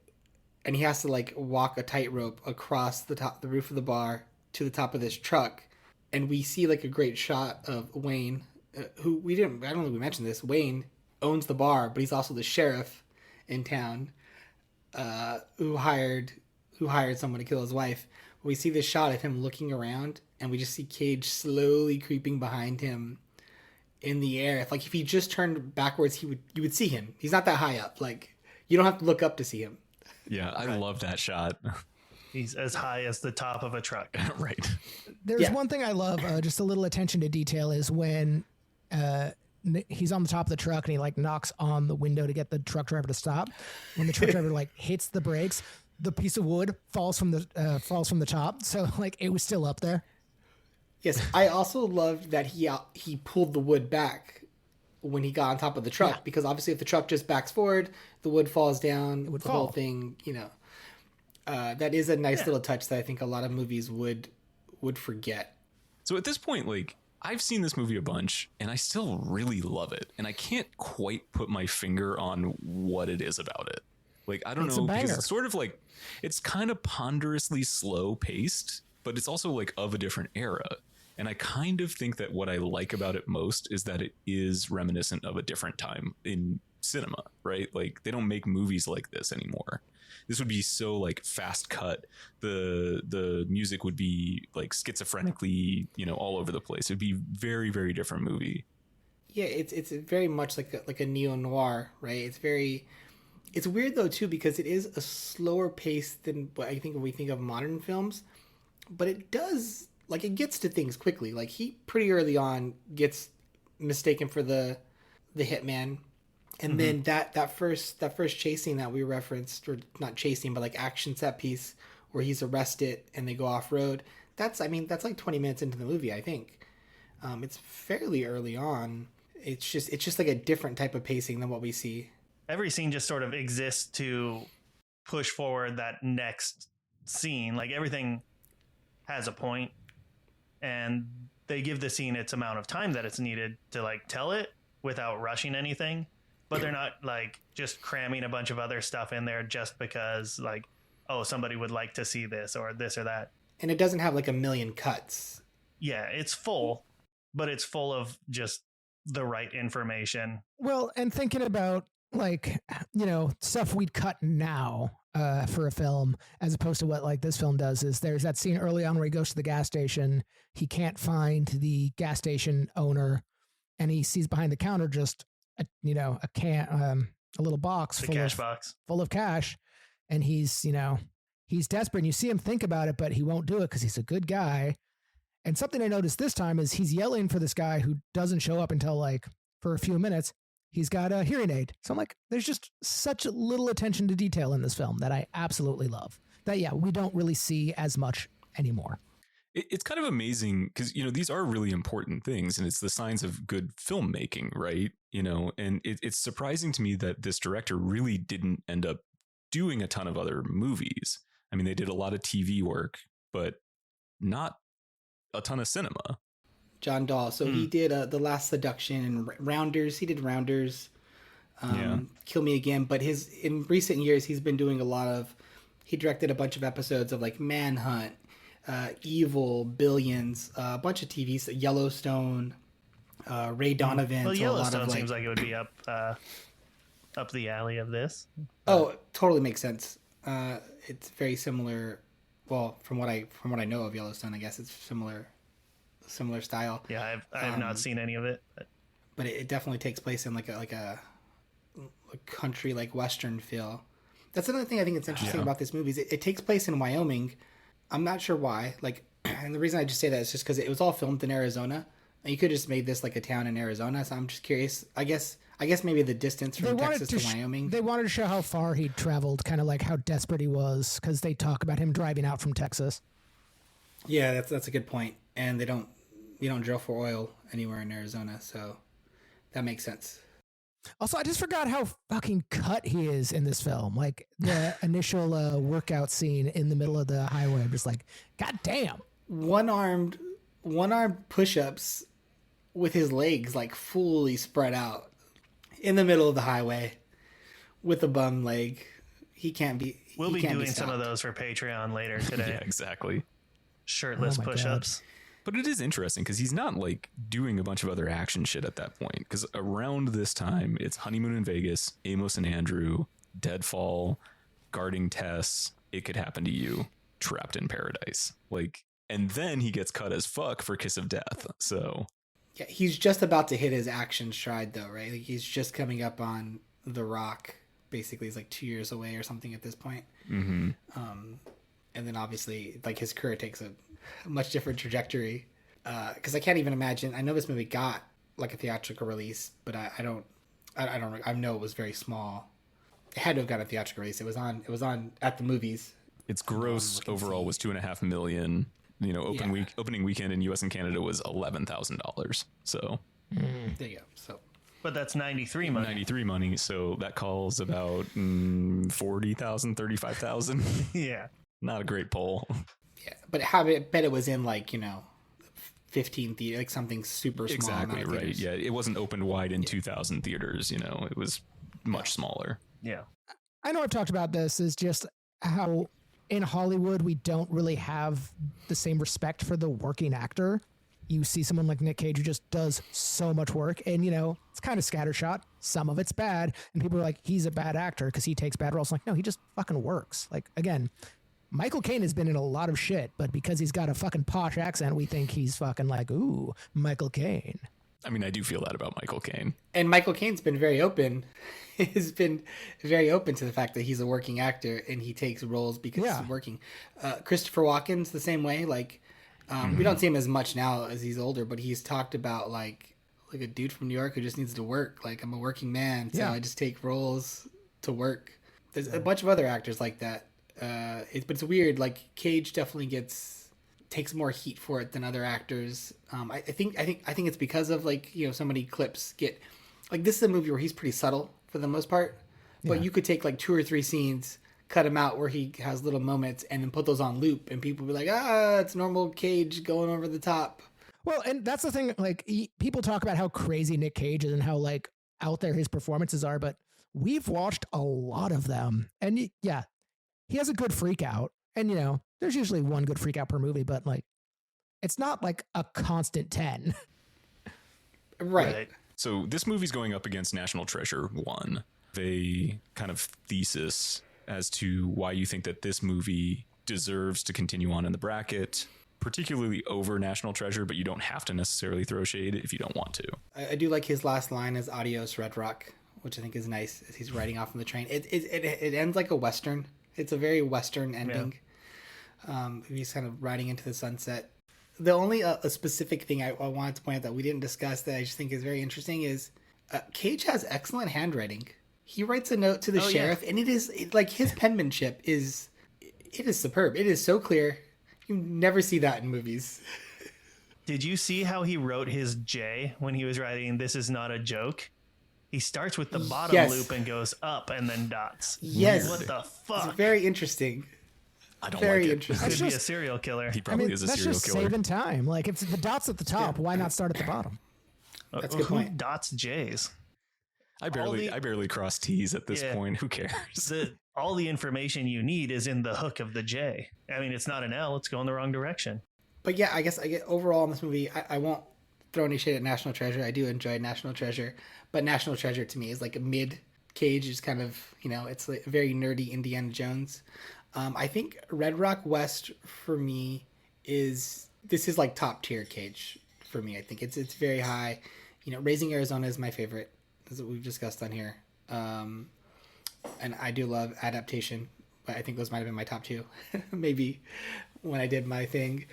Speaker 6: and he has to like walk a tightrope across the roof of the bar to the top of this truck, and we see like a great shot of Wayne, who I don't think we mentioned this. Wayne owns the bar, but he's also the sheriff in town, who hired someone to kill his wife. We see this shot of him looking around, and we just see Cage slowly creeping behind him in the air. If he just turned backwards, you would see him. He's not that high up. Like, you don't have to look up to see him.
Speaker 4: Yeah, I love that shot.
Speaker 5: He's as high as the top of a truck.
Speaker 4: Right.
Speaker 3: There's one thing I love, just a little attention to detail, is when he's on the top of the truck and he like knocks on the window to get the truck driver to stop. When the truck driver like hits the brakes, the piece of wood falls from the top. So like it was still up there.
Speaker 6: Yes, I also loved that he pulled the wood back when he got on top of the truck, because obviously if the truck just backs forward, the wood falls down, the whole thing, that is a nice little touch that I think a lot of movies would forget.
Speaker 4: So at this point, like, I've seen this movie a bunch and I still really love it. And I can't quite put my finger on what it is about it. Like, I don't know, because it's sort of like, it's kind of ponderously slow paced, but it's also like of a different era. And I kind of think that what I like about it most is that it is reminiscent of a different time in cinema, right? Like, they don't make movies like this anymore. This would be so like fast cut. The music would be like schizophrenically, all over the place. It'd be very, very different movie.
Speaker 6: Yeah, it's very much like a neo noir, right? It's weird though too, because it is a slower pace than what I think when we think of modern films, but it does, like, it gets to things quickly. Like, he pretty early on gets mistaken for the hitman. And then that first chase scene that we referenced, or not chasing, but like action set piece where he's arrested and they go off road. That's like 20 minutes into the movie, I think. It's fairly early on. It's just like a different type of pacing than what we see.
Speaker 5: Every scene just sort of exists to push forward that next scene. Like, everything has a point, and they give the scene its amount of time that it's needed to like tell it without rushing anything. But they're not like just cramming a bunch of other stuff in there just because, like, oh, somebody would like to see this or that.
Speaker 6: And it doesn't have like a million cuts.
Speaker 5: Yeah, it's full, but it's full of just the right information.
Speaker 3: Well, and thinking about like, stuff we'd cut now for a film as opposed to what like this film does, is there's that scene early on where he goes to the gas station. He can't find the gas station owner, and he sees behind the counter just a little box full of cash, and he's desperate, and you see him think about it, but he won't do it because he's a good guy. And something I noticed this time is he's yelling for this guy who doesn't show up until like for a few minutes. He's got a hearing aid. So I'm like, there's just such little attention to detail in this film that I absolutely love, that we don't really see as much anymore.
Speaker 4: It's kind of amazing because, these are really important things, and it's the signs of good filmmaking, right? And it's surprising to me that this director really didn't end up doing a ton of other movies. I mean, they did a lot of TV work, but not a ton of cinema.
Speaker 6: John Dahl. So he did The Last Seduction and Rounders. He did Rounders, Kill Me Again. But in recent years, he's been doing he directed a bunch of episodes of like Manhunt, Evil, Billions, a bunch of TVs, Yellowstone, Ray Donovan.
Speaker 5: Well, Yellowstone seems like it would be up the alley of this.
Speaker 6: Oh, totally makes sense. It's very similar. Well, from what I know of Yellowstone, I guess it's similar style.
Speaker 5: Yeah, I have not seen any of it.
Speaker 6: But it definitely takes place in like a country, like Western feel. That's another thing I think it's interesting about this movie is it takes place in Wyoming. I'm not sure why. Like, and the reason I just say that is just because it was all filmed in Arizona. And you could have just made this like a town in Arizona. So I'm just curious. I guess maybe the distance from Texas to Wyoming.
Speaker 3: They wanted to show how far he'd traveled, kind of like how desperate he was, because they talk about him driving out from Texas.
Speaker 6: Yeah, that's a good point. And you don't drill for oil anywhere in Arizona, so that makes sense.
Speaker 3: Also, I just forgot how fucking cut he is in this film. Like the initial workout scene in the middle of the highway. I'm just like, God damn.
Speaker 6: One-armed push-ups with his legs like fully spread out in the middle of the highway with a bum leg. He can't be.
Speaker 5: We'll be doing some of those for Patreon later today.
Speaker 4: Yeah, exactly.
Speaker 5: shirtless
Speaker 3: Oh my God.
Speaker 5: push-ups.
Speaker 4: But it is interesting because he's not like doing a bunch of other action shit at that point. Because around this time, it's Honeymoon in Vegas, Amos and Andrew, Deadfall, Guarding Tess, It Could Happen to You, Trapped in Paradise. Like, and then he gets cut as fuck for Kiss of Death. So
Speaker 6: Yeah, he's just about to hit his action stride, though, right? Like, he's just coming up on The Rock. Basically, he's like 2 years away or something at this point.
Speaker 4: mm-hmm.
Speaker 6: And then obviously, like, his career takes a much different trajectory. Because I can't even imagine. I know this movie got like a theatrical release, but I don't. I know it was very small. It had to have got a theatrical release. It was on at the movies.
Speaker 4: Its gross overall was $2.5 million. You know, opening weekend in U.S. and Canada was $11,000. So
Speaker 6: There you go. So.
Speaker 5: But that's 93 money.
Speaker 4: 93 money. So that calls about 40,000, 35,000.
Speaker 5: Yeah.
Speaker 4: Not a great poll.
Speaker 6: Yeah, but I bet it was in like 15 theater, like something super small.
Speaker 4: Exactly
Speaker 6: amount of
Speaker 4: right.
Speaker 6: theaters.
Speaker 4: Yeah, it wasn't opened wide in 2,000 theaters. You know, it was much smaller.
Speaker 5: Yeah.
Speaker 3: I know I've talked about this, is just how in Hollywood we don't really have the same respect for the working actor. You see someone like Nick Cage who just does so much work, and it's kind of scattershot. Some of it's bad, and people are like, he's a bad actor because he takes bad roles. Like, no, he just fucking works. Like, again, Michael Caine has been in a lot of shit, but because he's got a fucking posh accent, we think he's fucking like, ooh, Michael Caine.
Speaker 4: I mean, I do feel that about Michael Caine.
Speaker 6: And Michael Caine's been very open. He's been very open to the fact that he's a working actor and he takes roles because he's working. Christopher Walken's the same way. Like, we don't see him as much now as he's older, but he's talked about like a dude from New York who just needs to work. Like, I'm a working man, so I just take roles to work. There's a bunch of other actors like that. But it's weird. Like, Cage definitely takes more heat for it than other actors. I think it's because of like so many clips get like, this is a movie where he's pretty subtle for the most part, but you could take like 2 or 3 scenes, cut him out where he has little moments, and then put those on loop, and people be like, it's normal Cage going over the top.
Speaker 3: Well, and that's the thing. Like, people talk about how crazy Nick Cage is and how like out there his performances are, but we've watched a lot of them, and he has a good freak out, and there's usually one good freak out per movie, but like, it's not like a constant 10.
Speaker 6: Right.
Speaker 4: So this movie's going up against National Treasure 1. A kind of thesis as to why you think that this movie deserves to continue on in the bracket, particularly over National Treasure, but you don't have to necessarily throw shade if you don't want to.
Speaker 6: I do like his last line as "Adios, Red Rock," which I think is nice as he's riding off on the train. It ends like a Western. It's a very Western ending. He's kind of riding into the sunset. The only a specific thing I wanted to point out that we didn't discuss that I just think is very interesting is Cage has excellent handwriting. He writes a note to the sheriff, and it is like his penmanship is superb. It is so clear. You never see that in movies.
Speaker 5: Did you see how he wrote his J when he was writing "This is not a joke"? He starts with the bottom loop and goes up and then dots.
Speaker 6: Yes.
Speaker 5: What the fuck?
Speaker 6: It's very interesting.
Speaker 4: I don't
Speaker 6: Very
Speaker 4: like it.
Speaker 6: interesting.
Speaker 5: Could be a serial killer.
Speaker 4: He probably is a
Speaker 3: that's
Speaker 4: serial
Speaker 3: just
Speaker 4: killer.
Speaker 3: saving time. Like, if the dot's at the top, why not start at the bottom?
Speaker 6: That's a good
Speaker 5: Who
Speaker 6: point.
Speaker 5: dots J's?
Speaker 4: I barely cross T's at this point. Who cares?
Speaker 5: All the information you need is in the hook of the J. I mean, it's not an L. It's going the wrong direction.
Speaker 6: But yeah, I guess I get overall in this movie, I won't throw any shade at National Treasure. I do enjoy National Treasure, but National Treasure to me is like a mid. Cage is kind of, it's like very nerdy Indiana Jones. I think Red Rock West for me this is like top tier Cage for me. I think it's very high. Raising Arizona is my favorite, as we've discussed on here. And I do love Adaptation, but I think those might have been my top 2, maybe when I did my thing.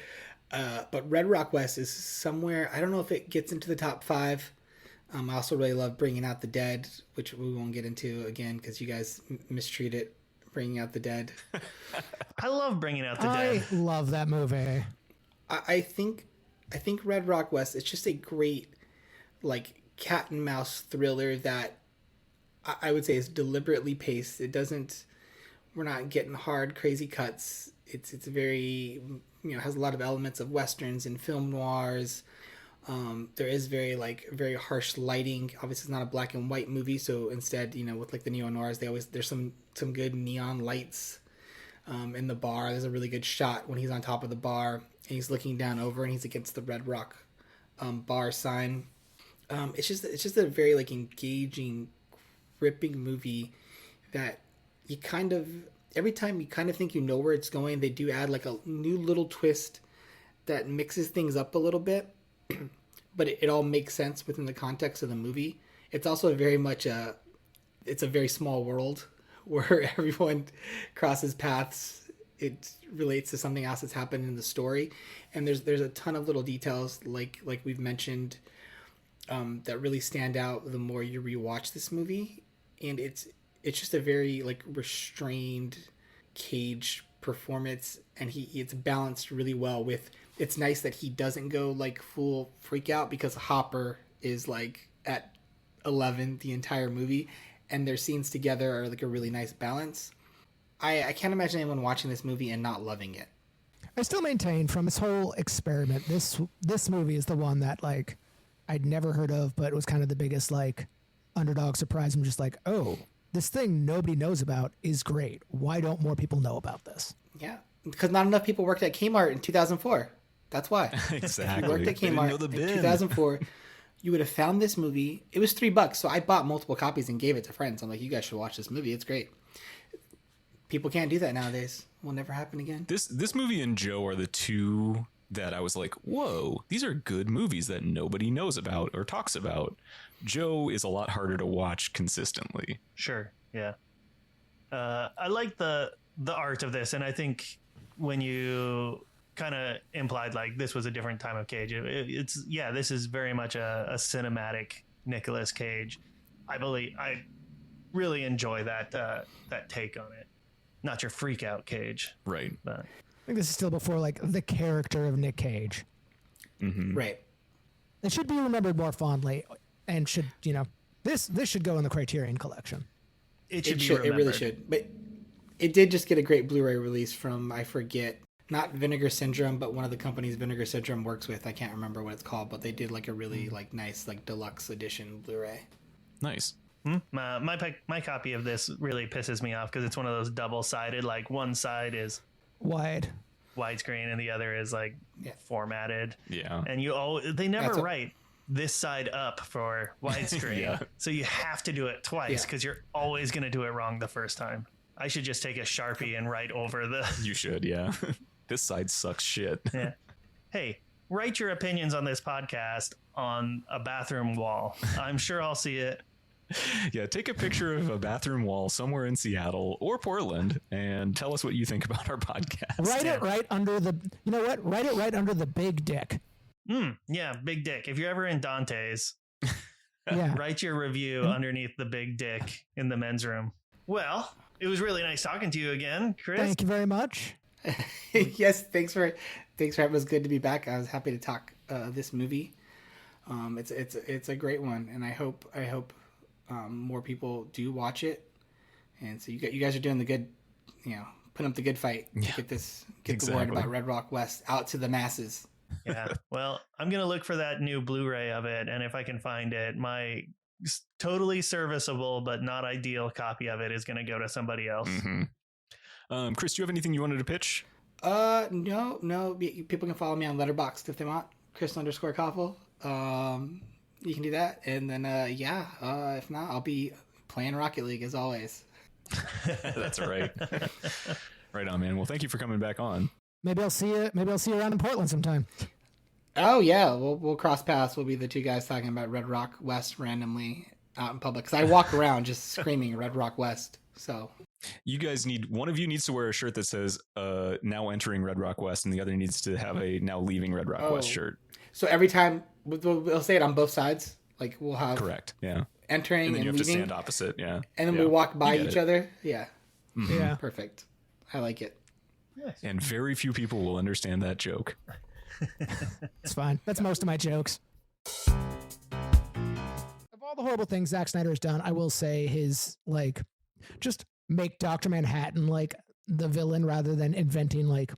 Speaker 6: But Red Rock West is somewhere, I don't know if it gets into the top 5. I also really love Bringing Out the Dead, which we won't get into again because you guys mistreat it. Bringing Out the Dead.
Speaker 5: I love Bringing Out the
Speaker 3: I
Speaker 5: Dead.
Speaker 3: love that movie.
Speaker 6: I think Red Rock West is just a great like cat and mouse thriller that I would say is deliberately paced. We're not getting hard crazy cuts. It's very has a lot of elements of westerns and film noirs. There is very harsh lighting. Obviously, it's not a black and white movie, so instead, with like the neo noirs, there's some good neon lights in the bar. There's a really good shot when he's on top of the bar, he's looking down over, and he's against the Red Rock bar sign. It's just a very like engaging, gripping movie that you kind of every time you kind of think you know where it's going, they do add like a new little twist that mixes things up a little bit, but it all makes sense within the context of the movie. It's also very much it's a very small world where everyone crosses paths. It relates to something else that's happened in the story, and there's a ton of little details like we've mentioned that really stand out the more you rewatch this movie, and it's just a very like restrained Cage performance, and it's balanced really well with. It's nice that he doesn't go like full freak out because Hopper is like at 11 the entire movie, and their scenes together are like a really nice balance. I can't imagine anyone watching this movie and not loving it.
Speaker 3: I still maintain from this whole experiment, this movie is the one that like I'd never heard of, but it was kind of the biggest like underdog surprise. I'm just like, oh, this thing nobody knows about is great. Why don't more people know about this?
Speaker 6: Yeah, because not enough people worked at Kmart in 2004. That's why.
Speaker 4: Exactly.
Speaker 6: If you worked at Kmart in 2004, you would have found this movie. It was $3, so I bought multiple copies and gave it to friends. I'm like, you guys should watch this movie. It's great. People can't do that nowadays. Will never happen again.
Speaker 4: This movie and Joe are the two that I was like, whoa, these are good movies that nobody knows about or talks about. Joe is a lot harder to watch consistently.
Speaker 5: Sure. Yeah. I like the art of this, and I think when you kind of implied like this was a different time of Cage, this is very much a cinematic Nicolas Cage. I really enjoy that take on it. Not your freak out Cage,
Speaker 4: Right.
Speaker 5: but
Speaker 3: I think this is still before like the character of Nick Cage.
Speaker 4: Mm-hmm.
Speaker 6: Right.
Speaker 3: It should be remembered more fondly, and should this should go in the Criterion Collection.
Speaker 5: it should be
Speaker 6: It really
Speaker 5: remembered.
Speaker 6: should. But it did just get a great Blu-ray release from, I forget, not Vinegar Syndrome, but one of the companies Vinegar Syndrome works with. I can't remember what it's called, but they did like a really like nice like deluxe edition Blu-ray.
Speaker 4: Nice.
Speaker 5: My copy of this really pisses me off because it's one of those double-sided. Like one side is
Speaker 3: Wide.
Speaker 5: widescreen and the other is like formatted.
Speaker 4: Yeah.
Speaker 5: And they never
Speaker 6: That's
Speaker 5: write this side up for widescreen.
Speaker 4: Yeah.
Speaker 5: So you have to do it twice because you're always going to do it wrong the first time. I should just take a Sharpie and write over the.
Speaker 4: You should, yeah. This side sucks shit.
Speaker 5: Yeah. Hey, write your opinions on this podcast on a bathroom wall. I'm sure I'll see it.
Speaker 4: Yeah, take a picture of a bathroom wall somewhere in Seattle or Portland and tell us what you think about our podcast.
Speaker 3: Write it right under the. You know what? Write it right under the big dick.
Speaker 5: Yeah, big dick. If you're ever in Dante's,
Speaker 3: Yeah.
Speaker 5: write your review underneath the big dick in the men's room. Well, it was really nice talking to you again, Chris.
Speaker 3: Thank you very much.
Speaker 6: Yes, thanks for having. It was good to be back. I was happy to talk this movie. It's a great one, and I hope more people do watch it. And so you guys are doing the good, putting up the good fight to get the word about Red Rock West out to the masses.
Speaker 5: Yeah. Well, I'm going to look for that new Blu-ray of it. And if I can find it, my totally serviceable but not ideal copy of it is going to go to somebody else.
Speaker 4: Mm-hmm. Chris, do you have anything you wanted to pitch?
Speaker 6: No. People can follow me on Letterboxd if they want. Chris_Koffel. You can do that. And then, if not, I'll be playing Rocket League as always.
Speaker 4: That's right. Right on, man. Well, thank you for coming back on.
Speaker 3: Maybe I'll see you around in Portland sometime.
Speaker 6: Oh yeah, we'll cross paths. We'll be the two guys talking about Red Rock West randomly out in public. Because I walk around just screaming Red Rock West. So
Speaker 4: you guys one of you needs to wear a shirt that says now entering Red Rock West, and the other needs to have a now leaving Red Rock West shirt.
Speaker 6: So every time we'll say it on both sides. Like we'll have
Speaker 4: Correct. Yeah.
Speaker 6: entering
Speaker 4: And then you have
Speaker 6: leaving,
Speaker 4: to stand opposite. Yeah.
Speaker 6: and then
Speaker 4: Yeah.
Speaker 6: we walk by
Speaker 4: You get
Speaker 6: each
Speaker 4: it.
Speaker 6: other. Yeah,
Speaker 3: Yeah.
Speaker 6: perfect. I like it.
Speaker 4: And very few people will understand that joke.
Speaker 3: It's fine. That's most of my jokes. Of all the horrible things Zack Snyder has done, I will say his just make Dr. Manhattan like the villain rather than inventing like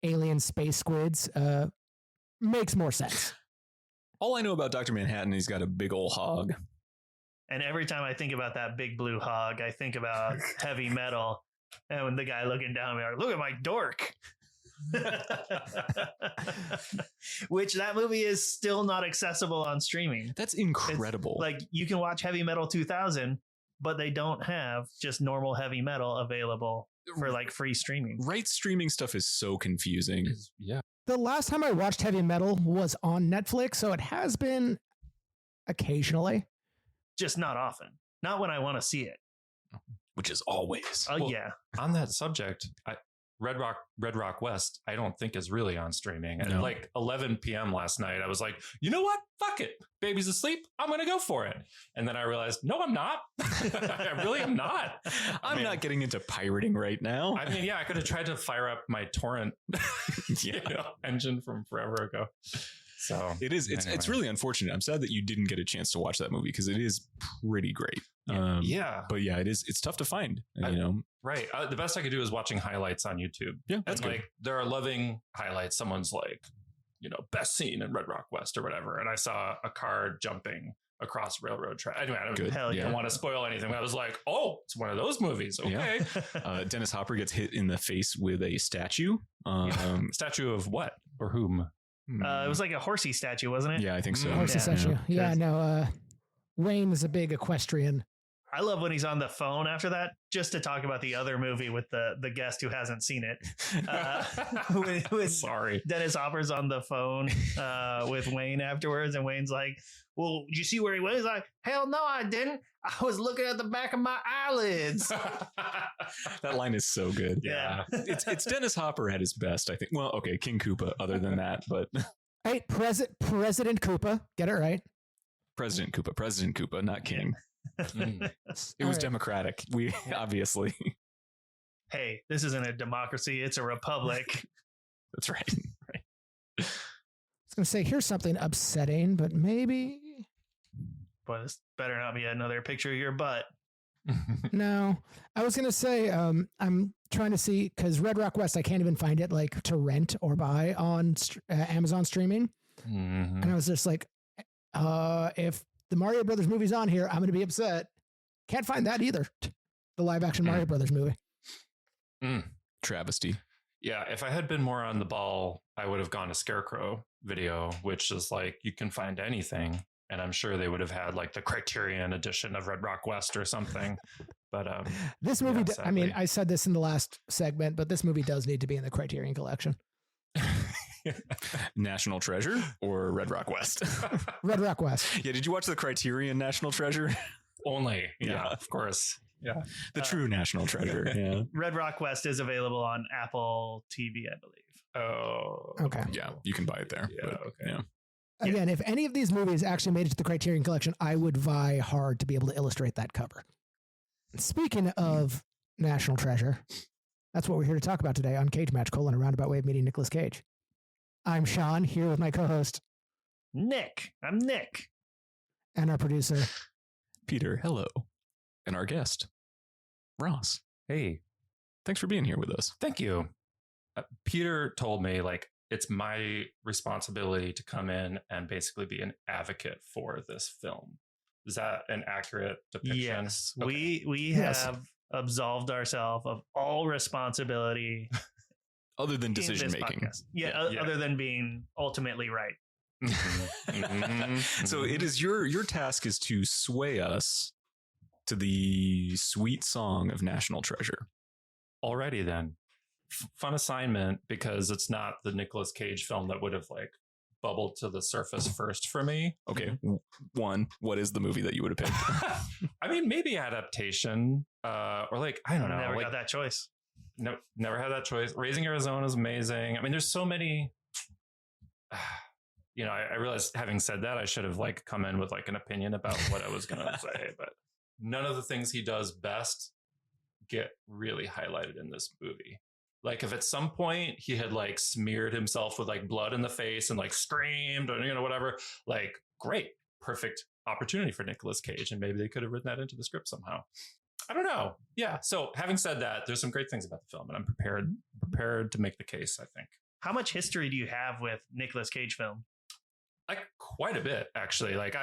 Speaker 3: alien space squids makes more sense.
Speaker 4: All I know about Dr. Manhattan, he's got a big ol' hog.
Speaker 5: And every time I think about that big blue hog, I think about heavy metal. And when the guy looking down, me like, look at my dork. Which that movie is still not accessible on streaming.
Speaker 4: That's incredible.
Speaker 5: Like you can watch Heavy Metal 2000, but they don't have just normal heavy metal available for like free streaming.
Speaker 4: Right, streaming stuff is so confusing.
Speaker 7: Yeah.
Speaker 3: The last time I watched Heavy Metal was on Netflix, so it has been occasionally.
Speaker 5: Just not often. Not when I want to see it.
Speaker 4: Which is always.
Speaker 5: Oh,
Speaker 7: Well,
Speaker 5: yeah.
Speaker 7: On that subject, Red Rock West, I don't think is really on streaming. And
Speaker 4: No.
Speaker 7: at like 11 p.m. last night, I was like, you know what? Fuck it. Baby's asleep. I'm going to go for it. And then I realized, no, I'm not. I really am not.
Speaker 4: I'm not getting into pirating right now.
Speaker 7: I mean, yeah, I could have tried to fire up my torrent engine from forever ago. So
Speaker 4: It is. It's
Speaker 7: anyway.
Speaker 4: really unfortunate. I'm sad that you didn't get a chance to watch that movie because it is pretty great.
Speaker 7: Yeah.
Speaker 4: But yeah, it's tough to find.
Speaker 7: I-
Speaker 4: You know.
Speaker 7: Right. The best I could do is watching highlights on YouTube.
Speaker 4: Yeah, that's
Speaker 7: And
Speaker 4: good.
Speaker 7: like there are loving highlights. Someone's like, best scene in Red Rock West or whatever. And I saw a car jumping across railroad track. Anyway, I don't,
Speaker 4: Good.
Speaker 5: Hell
Speaker 7: I
Speaker 5: yeah.
Speaker 7: don't want to spoil anything. But I was like, oh, it's one of those movies. Okay.
Speaker 4: Dennis Hopper gets hit in the face with a statue.
Speaker 7: Statue of what or whom?
Speaker 5: It was like a horsey statue, wasn't it?
Speaker 4: Yeah, I think so.
Speaker 3: Horsey
Speaker 5: Yeah.
Speaker 3: statue. Yeah,
Speaker 5: Cause-
Speaker 3: no. Wayne is a big equestrian.
Speaker 5: I love when he's on the phone after that, just to talk about the other movie with the guest who hasn't seen it. When
Speaker 7: Sorry.
Speaker 5: Dennis Hopper's on the phone with Wayne afterwards, and Wayne's like, well, did you see where he was? He's like, hell no, I didn't. I was looking at the back of my eyelids.
Speaker 4: That line is so good.
Speaker 5: Yeah.
Speaker 4: It's Dennis Hopper at his best, I think. Well, okay, King Koopa other than that, but
Speaker 3: Hey, President Koopa. Get it right.
Speaker 4: President Koopa, not King.
Speaker 7: Mm.
Speaker 4: It
Speaker 3: All
Speaker 4: was
Speaker 3: right.
Speaker 4: democratic. We obviously.
Speaker 5: Hey, this isn't a democracy, it's a republic.
Speaker 4: That's right. Right.
Speaker 3: I was going to say, here's something upsetting, but maybe.
Speaker 5: Boy, this better not be another picture of your butt.
Speaker 3: No. I was going to say, I'm trying to see, because Red Rock West, I can't even find it like to rent or buy on Amazon streaming.
Speaker 7: Mhm.
Speaker 3: And I was just like, if the Mario Brothers movie's on here, I'm going to be upset. Can't find that either. The live action Mario Brothers movie.
Speaker 7: Mm.
Speaker 4: Travesty.
Speaker 7: Yeah, if I had been more on the ball, I would have gone to Scarecrow Video, which is like you can find anything, and I'm sure they would have had like the Criterion edition of Red Rock West or something. But
Speaker 3: This movie,
Speaker 7: Yeah,
Speaker 3: I mean,
Speaker 7: sadly.
Speaker 3: I said this in the last segment, but this movie does need to be in the Criterion Collection.
Speaker 4: National Treasure or Red Rock West?
Speaker 3: Red Rock West.
Speaker 4: Yeah, did you watch the Criterion National Treasure?
Speaker 7: only, yeah,
Speaker 4: Yeah.
Speaker 7: of course, yeah.
Speaker 4: The true National Treasure. Yeah.
Speaker 5: Red Rock West is available on Apple TV, I believe.
Speaker 7: Oh,
Speaker 3: Okay.
Speaker 4: Yeah, you can buy it there.
Speaker 7: Yeah,
Speaker 4: but,
Speaker 7: okay.
Speaker 4: Yeah.
Speaker 3: Again, if any of these movies actually made it to the Criterion Collection, I would vie hard to be able to illustrate that cover. Speaking of National Treasure, that's what we're here to talk about today on Cage Match: A Roundabout Way of Meeting Nicolas Cage. I'm Sean, here with my co-host
Speaker 5: Nick. I'm Nick.
Speaker 3: and our producer.
Speaker 4: Peter, hello. And our guest, Ross.
Speaker 7: Hey,
Speaker 4: Thanks for being here with us.
Speaker 7: thank you. Peter told me like it's my responsibility to come in and basically be an advocate for this film. Is that an accurate depiction?
Speaker 5: Yes,
Speaker 7: Okay.
Speaker 5: we
Speaker 3: Yes.
Speaker 5: have absolved ourselves of all responsibility
Speaker 4: Other than
Speaker 5: in
Speaker 4: decision
Speaker 5: this
Speaker 4: making.
Speaker 5: podcast. Yeah,
Speaker 7: Yeah.
Speaker 5: other than being ultimately right.
Speaker 7: Mhm, mhm,
Speaker 4: So
Speaker 7: mhm.
Speaker 4: it is your task is to sway us to the sweet song of National Treasure.
Speaker 7: Alrighty then. Fun assignment because it's not the Nicolas Cage film that would have like bubbled to the surface first for me.
Speaker 4: Okay. One, what is the movie that you would have picked?
Speaker 7: I mean, maybe adaptation, or like I don't know,
Speaker 5: Never
Speaker 7: like
Speaker 5: got that choice.
Speaker 7: no, never had that choice. Raising Arizona is amazing. I mean, there's so many. You know, I realized having said that, I should have like come in with like an opinion about what I was going to say, but none of the things he does best get really highlighted in this movie. Like if at some point he had like smeared himself with like blood in the face and like screamed or, you know, whatever, like great, perfect opportunity for Nicolas Cage. And maybe they could have written that into the script somehow. I don't know. Yeah. So having said that, there's some great things about the film and I'm prepared to make the case, I think.
Speaker 5: How much history do you have with Nicolas Cage film?
Speaker 7: Like quite a bit, actually. Like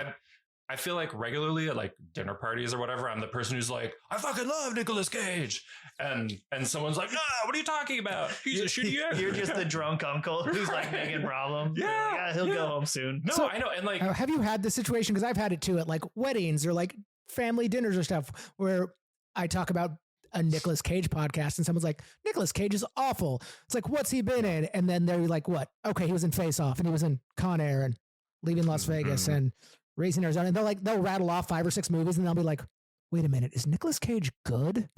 Speaker 7: I feel like regularly at like dinner parties or whatever, I'm the person who's like, I fucking love Nicolas Cage. And someone's like, what are you talking about? He's a shitty actor.
Speaker 5: You're just the drunk uncle who's like making problems.
Speaker 7: Yeah,
Speaker 5: He'll go home soon.
Speaker 7: No,
Speaker 3: So-
Speaker 7: I know. And like,
Speaker 3: Have you had this situation? Because I've had it too at like weddings or like family dinners or stuff where I talk about a Nicolas Cage podcast and someone's like, Nicolas Cage is awful. It's like, what's he been in? And then they're like, what? Okay, he was in Face Off and he was in Con Air and Leaving Las Vegas and Raising Arizona. And they'll rattle off 5 or 6 movies and they'll be like, wait a minute, is Nicolas Cage good?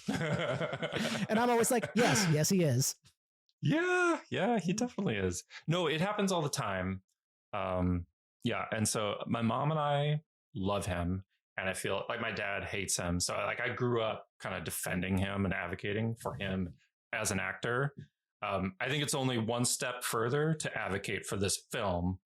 Speaker 3: And I'm always like, yes, he is.
Speaker 7: yeah, he definitely is. No, it happens all the time. Yeah. And so my mom and I love him. And I feel like my dad hates him. So I grew up kind of defending him and advocating for him as an actor. I think it's only one step further to advocate for this film,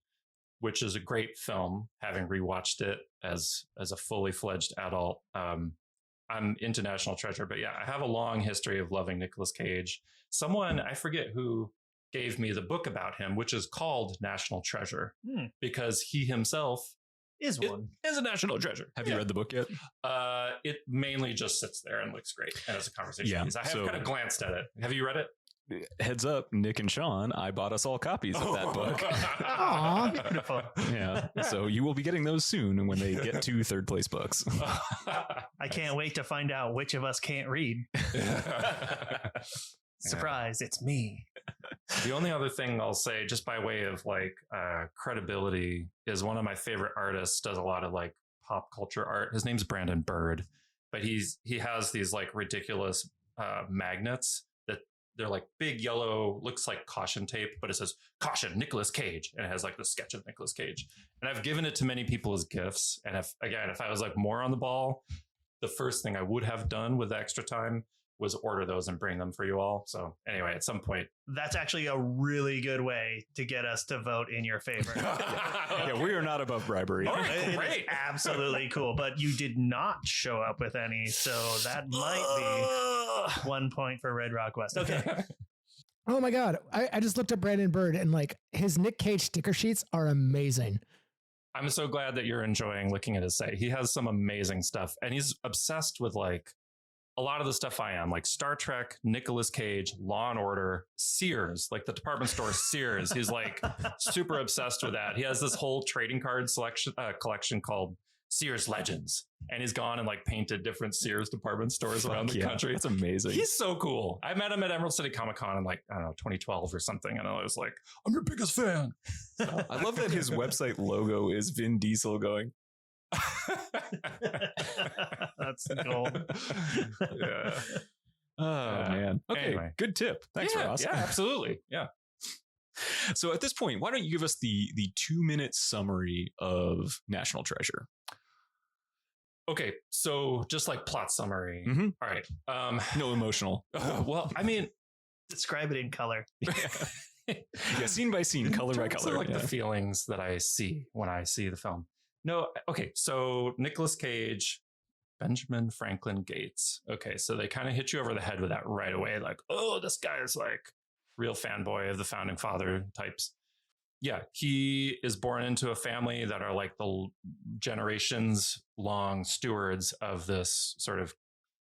Speaker 7: which is a great film, having rewatched it as a fully fledged adult. I'm into National Treasure, but yeah, I have a long history of loving Nicolas Cage. Someone, I forget who, gave me the book about him, which is called National Treasure, because he himself
Speaker 5: Is one.
Speaker 7: is a national treasure.
Speaker 4: Have you read the book yet?
Speaker 7: It mainly just sits there and looks great. And it's a conversation
Speaker 4: Yeah,
Speaker 7: piece. I have
Speaker 4: so-
Speaker 7: kind of glanced at it. Have you read it?
Speaker 4: Heads up, Nick and Sean, I bought us all copies of that book.
Speaker 3: Aw.
Speaker 5: Beautiful.
Speaker 4: Yeah. So you will be getting those soon when they get to third place books.
Speaker 5: I can't wait to find out which of us can't read. Surprise, it's me.
Speaker 7: The only other thing I'll say, just by way of like credibility, is one of my favorite artists does a lot of like pop culture art. His name's Brandon Bird, but he has these like ridiculous magnets that they're like big yellow, looks like caution tape, but it says "Caution, Nicolas Cage," and it has like the sketch of Nicolas Cage. And I've given it to many people as gifts. And if I was like more on the ball, the first thing I would have done with the extra time was order those and bring them for you all. So anyway, at some point,
Speaker 5: That's actually a really good way to get us to vote in your favor.
Speaker 4: Yeah, we are not above bribery.
Speaker 7: All right,
Speaker 5: It is
Speaker 7: great.
Speaker 5: absolutely cool, but you did not show up with any, so that might be 1 point for Red Rock West. Okay.
Speaker 3: Oh my God. I just looked up Brandon Bird and like his Nick Cage sticker sheets are amazing.
Speaker 7: I'm so glad that you're enjoying looking at his site. He has some amazing stuff, and he's obsessed with like a lot of the stuff I am, like Star Trek, Nicolas Cage, Law and Order, Sears, like the department store Sears. He's like super obsessed with that. He has this whole trading card collection called Sears Legends, and he's gone and like painted different Sears department stores around the country.
Speaker 4: It's amazing.
Speaker 7: He's so cool. I met him at Emerald City Comic Con in like, I don't know, 2012 or something. And I was like, I'm your biggest fan.
Speaker 4: I love that his website logo is Vin Diesel going.
Speaker 5: That's gold.
Speaker 7: Yeah.
Speaker 4: Oh man. Okay.
Speaker 7: Anyway.
Speaker 4: Good tip. Thanks,
Speaker 7: yeah,
Speaker 4: Ross.
Speaker 7: Yeah, absolutely. Yeah.
Speaker 4: So at this point, why don't you give us the 2-minute summary of National Treasure?
Speaker 7: Okay. So just like plot summary.
Speaker 4: Mhm.
Speaker 7: All right.
Speaker 4: No emotional.
Speaker 7: Well, I mean,
Speaker 5: Describe it in color.
Speaker 4: Yeah, scene by scene, color by
Speaker 7: terms of,
Speaker 4: color.
Speaker 7: like
Speaker 4: yeah.
Speaker 7: the feelings that I see when I see the film. No, okay. So Nicolas Cage, Benjamin Franklin Gates. Okay, so they kind of hit you over the head with that right away. Like, oh, this guy is like real fanboy of the founding father types. Yeah, he is born into a family that are like the generations long stewards of this sort of,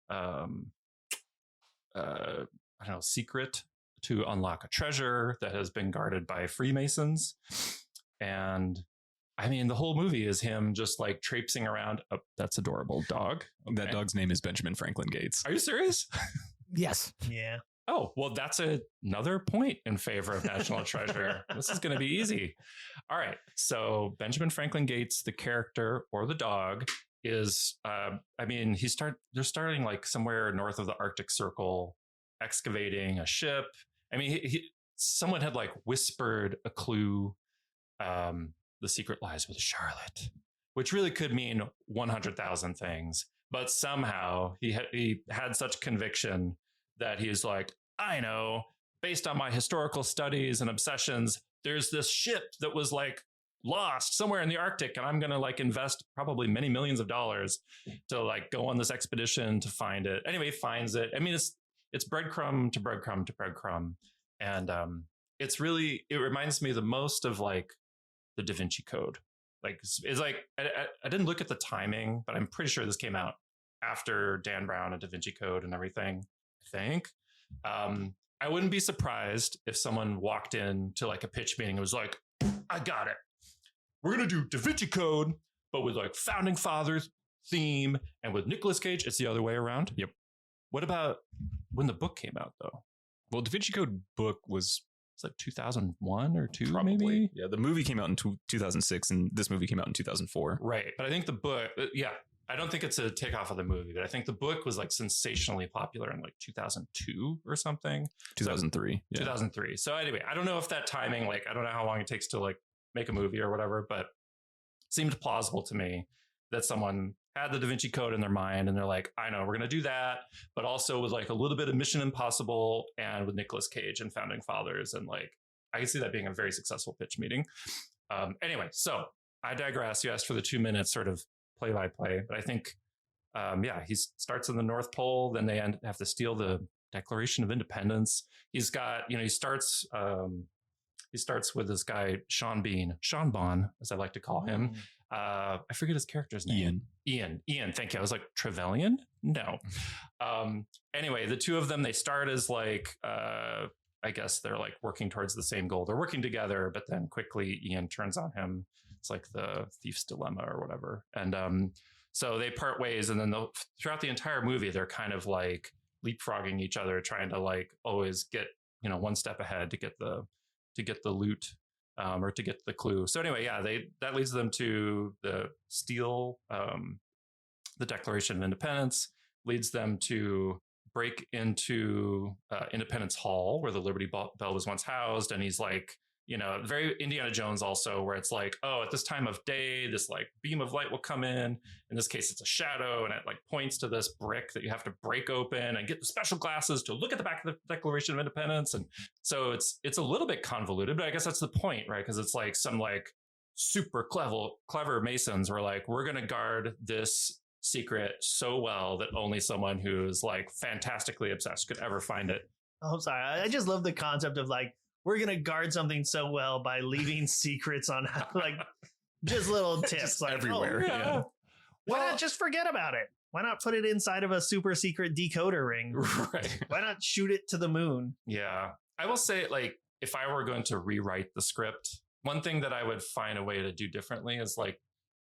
Speaker 7: I don't know, secret to unlock a treasure that has been guarded by Freemasons. And I mean, the whole movie is him just like traipsing around. Oh, that's adorable dog.
Speaker 4: That
Speaker 7: Okay.
Speaker 4: dog's name is Benjamin Franklin Gates.
Speaker 7: Are you serious?
Speaker 3: Yes.
Speaker 5: Yeah.
Speaker 7: Oh, well, that's another point in favor of National Treasure. This is going to be easy. All right. So Benjamin Franklin Gates, the character or the dog, is, I mean, they're starting like somewhere north of the Arctic Circle, excavating a ship. I mean, someone had like whispered a clue, the secret lies with Charlotte, which really could mean 100,000 things. But somehow he had such conviction that he's like, I know, based on my historical studies and obsessions, there's this ship that was like lost somewhere in the Arctic, and I'm going to like invest probably many millions of dollars to like go on this expedition to find it. Anyway, he finds it. I mean, it's breadcrumb to breadcrumb to breadcrumb. And it reminds me the most of like the Da Vinci Code. Like it's like I didn't look at the timing, but I'm pretty sure this came out after Dan Brown and Da Vinci Code and everything. I think. I wouldn't be surprised if someone walked in to like a pitch meeting and was like, "I got it. We're gonna do Da Vinci Code, but with like Founding Fathers theme and with Nicolas Cage." It's the other way around.
Speaker 4: Yep.
Speaker 7: What about when the book came out though?
Speaker 4: Well, Da Vinci Code book was
Speaker 7: It's like 2001 or 2
Speaker 4: probably.
Speaker 7: maybe.
Speaker 4: Yeah, the movie came out in 2006 and this movie came out in 2004.
Speaker 7: Right. But I think the book, I don't think it's a takeoff of the movie, but I think the book was like sensationally popular in like 2002 or something.
Speaker 4: 2003.
Speaker 7: So, 2003. So anyway, I don't know if that timing, like, I don't know how long it takes to like make a movie or whatever, but it seemed plausible to me that someone had the Da Vinci Code in their mind and they're like, I know we're going to do that, but also with like a little bit of Mission Impossible and with Nicolas Cage and Founding Fathers. And like, I can see that being a very successful pitch meeting. Anyway, so I digress. You asked for the 2 minutes sort of play by play, but I think, he starts in the North Pole, then they have to steal the Declaration of Independence. He's got, he starts with this guy, Sean Bon, as I like to call him. I forget his character's name. Ian. Thank you. I was like, Trevelyan? No. Anyway, the two of them, they start as like, I guess they're like working towards the same goal. They're working together, but then quickly Ian turns on him. It's like the thief's dilemma or whatever. And so they part ways. And then throughout the entire movie, they're kind of like leapfrogging each other, trying to like always get, one step ahead to get the loot. Or to get the clue. So anyway, that leads them to the steal the Declaration of Independence, leads them to break into Independence Hall, where the Liberty Bell was once housed. And he's like, very Indiana Jones also, where it's like, oh, at this time of day, this like beam of light will come in. In this case, it's a shadow, and it like points to this brick that you have to break open and get the special glasses to look at the back of the Declaration of Independence. And so it's a little bit convoluted, but I guess that's the point, right? Because it's like some like super clever Masons were like, we're going to guard this secret so well that only someone who's like fantastically obsessed could ever find it.
Speaker 5: Oh, I'm sorry. I just love the concept of like, we're going to guard something so well by leaving secrets on like just little tips
Speaker 4: just
Speaker 5: like
Speaker 4: everywhere.
Speaker 5: Oh, yeah. Why not just forget about it? Why not put it inside of a super secret decoder ring?
Speaker 7: Right.
Speaker 5: Why not shoot it to the moon?
Speaker 7: Yeah. I will say, like, if I were going to rewrite the script, one thing that I would find a way to do differently is like,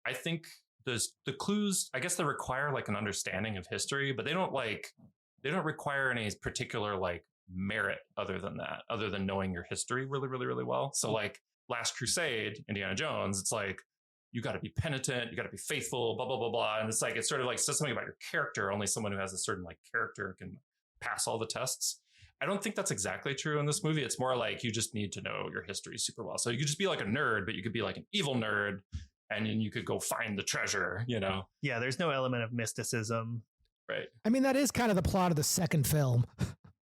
Speaker 7: I think the clues, I guess they require like an understanding of history, but they don't require any particular like merit other than knowing your history really, really, really well. So like Last Crusade, Indiana Jones, it's like, you got to be penitent, you got to be faithful, blah, blah, blah, blah. And it's like, it sort of like says something about your character. Only someone who has a certain like character can pass all the tests. I don't think that's exactly true in this movie. It's more like you just need to know your history super well. So you could just be like a nerd, but you could be like an evil nerd, and then you could go find the treasure,
Speaker 5: Yeah, there's no element of mysticism.
Speaker 7: Right.
Speaker 3: I mean, that is kind of the plot of the second film.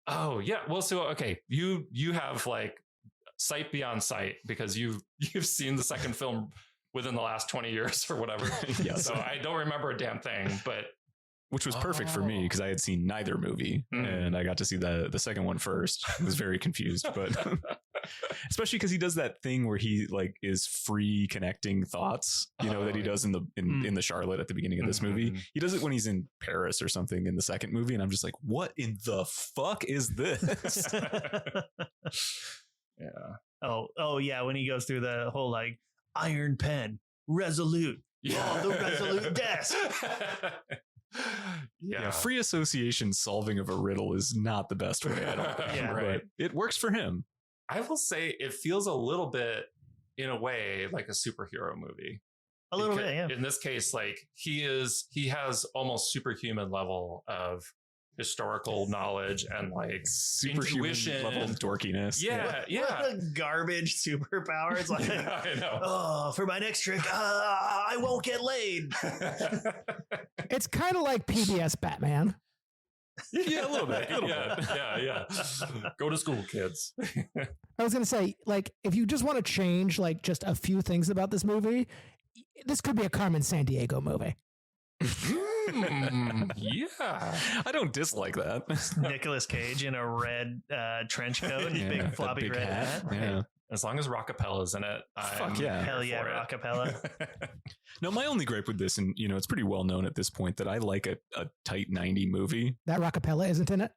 Speaker 7: Oh, yeah. Well, so, okay. You have like sight beyond sight because you've seen the second film within the last 20 years or whatever.
Speaker 4: Yeah.
Speaker 7: So I don't remember a damn thing, but.
Speaker 4: Which was perfect for me because I had seen neither movie and I got to see the second one first. I was very confused, but especially because he does that thing where he like is free connecting thoughts, that he does in the Charlotte at the beginning of this movie. He does it when he's in Paris or something in the second movie. And I'm just like, what in the fuck is this?
Speaker 7: Yeah.
Speaker 5: Oh yeah. When he goes through the whole like iron pen, resolute.
Speaker 7: Yeah.
Speaker 5: Oh, the resolute desk.
Speaker 7: Yeah.
Speaker 4: Free association solving of a riddle is not the best way. I don't think,
Speaker 5: Yeah,
Speaker 7: right.
Speaker 4: but it works for him.
Speaker 7: I will say it feels a little bit, in a way, like a superhero movie.
Speaker 5: A little bit, yeah.
Speaker 7: In this case, like he has almost superhuman level of historical knowledge and like
Speaker 4: Superhuman
Speaker 7: intuition
Speaker 4: level of dorkiness.
Speaker 7: Yeah.
Speaker 5: What a garbage superpower. It's like,
Speaker 7: Yeah, I know.
Speaker 5: oh, for my next trick, I won't get laid.
Speaker 3: It's kind of like PBS Batman.
Speaker 4: Yeah, a little bit.
Speaker 7: Yeah. Go to school, kids.
Speaker 3: I was going to say, like, if you just want to change, like, just a few things about this movie, this could be a Carmen Sandiego movie.
Speaker 7: Yeah.
Speaker 4: I don't dislike that.
Speaker 5: Nicolas Cage in a red trench coat and
Speaker 3: Yeah,
Speaker 5: big
Speaker 4: that
Speaker 5: floppy
Speaker 4: big
Speaker 5: red hat.
Speaker 4: Yeah.
Speaker 7: As long as Rockapella's in it,
Speaker 4: Fuck yeah.
Speaker 5: Hell yeah,
Speaker 7: for it.
Speaker 5: Rockapella.
Speaker 4: No, my only gripe with this, and it's pretty well known at this point that I like a tight 90 movie.
Speaker 3: That Rockapella isn't in it.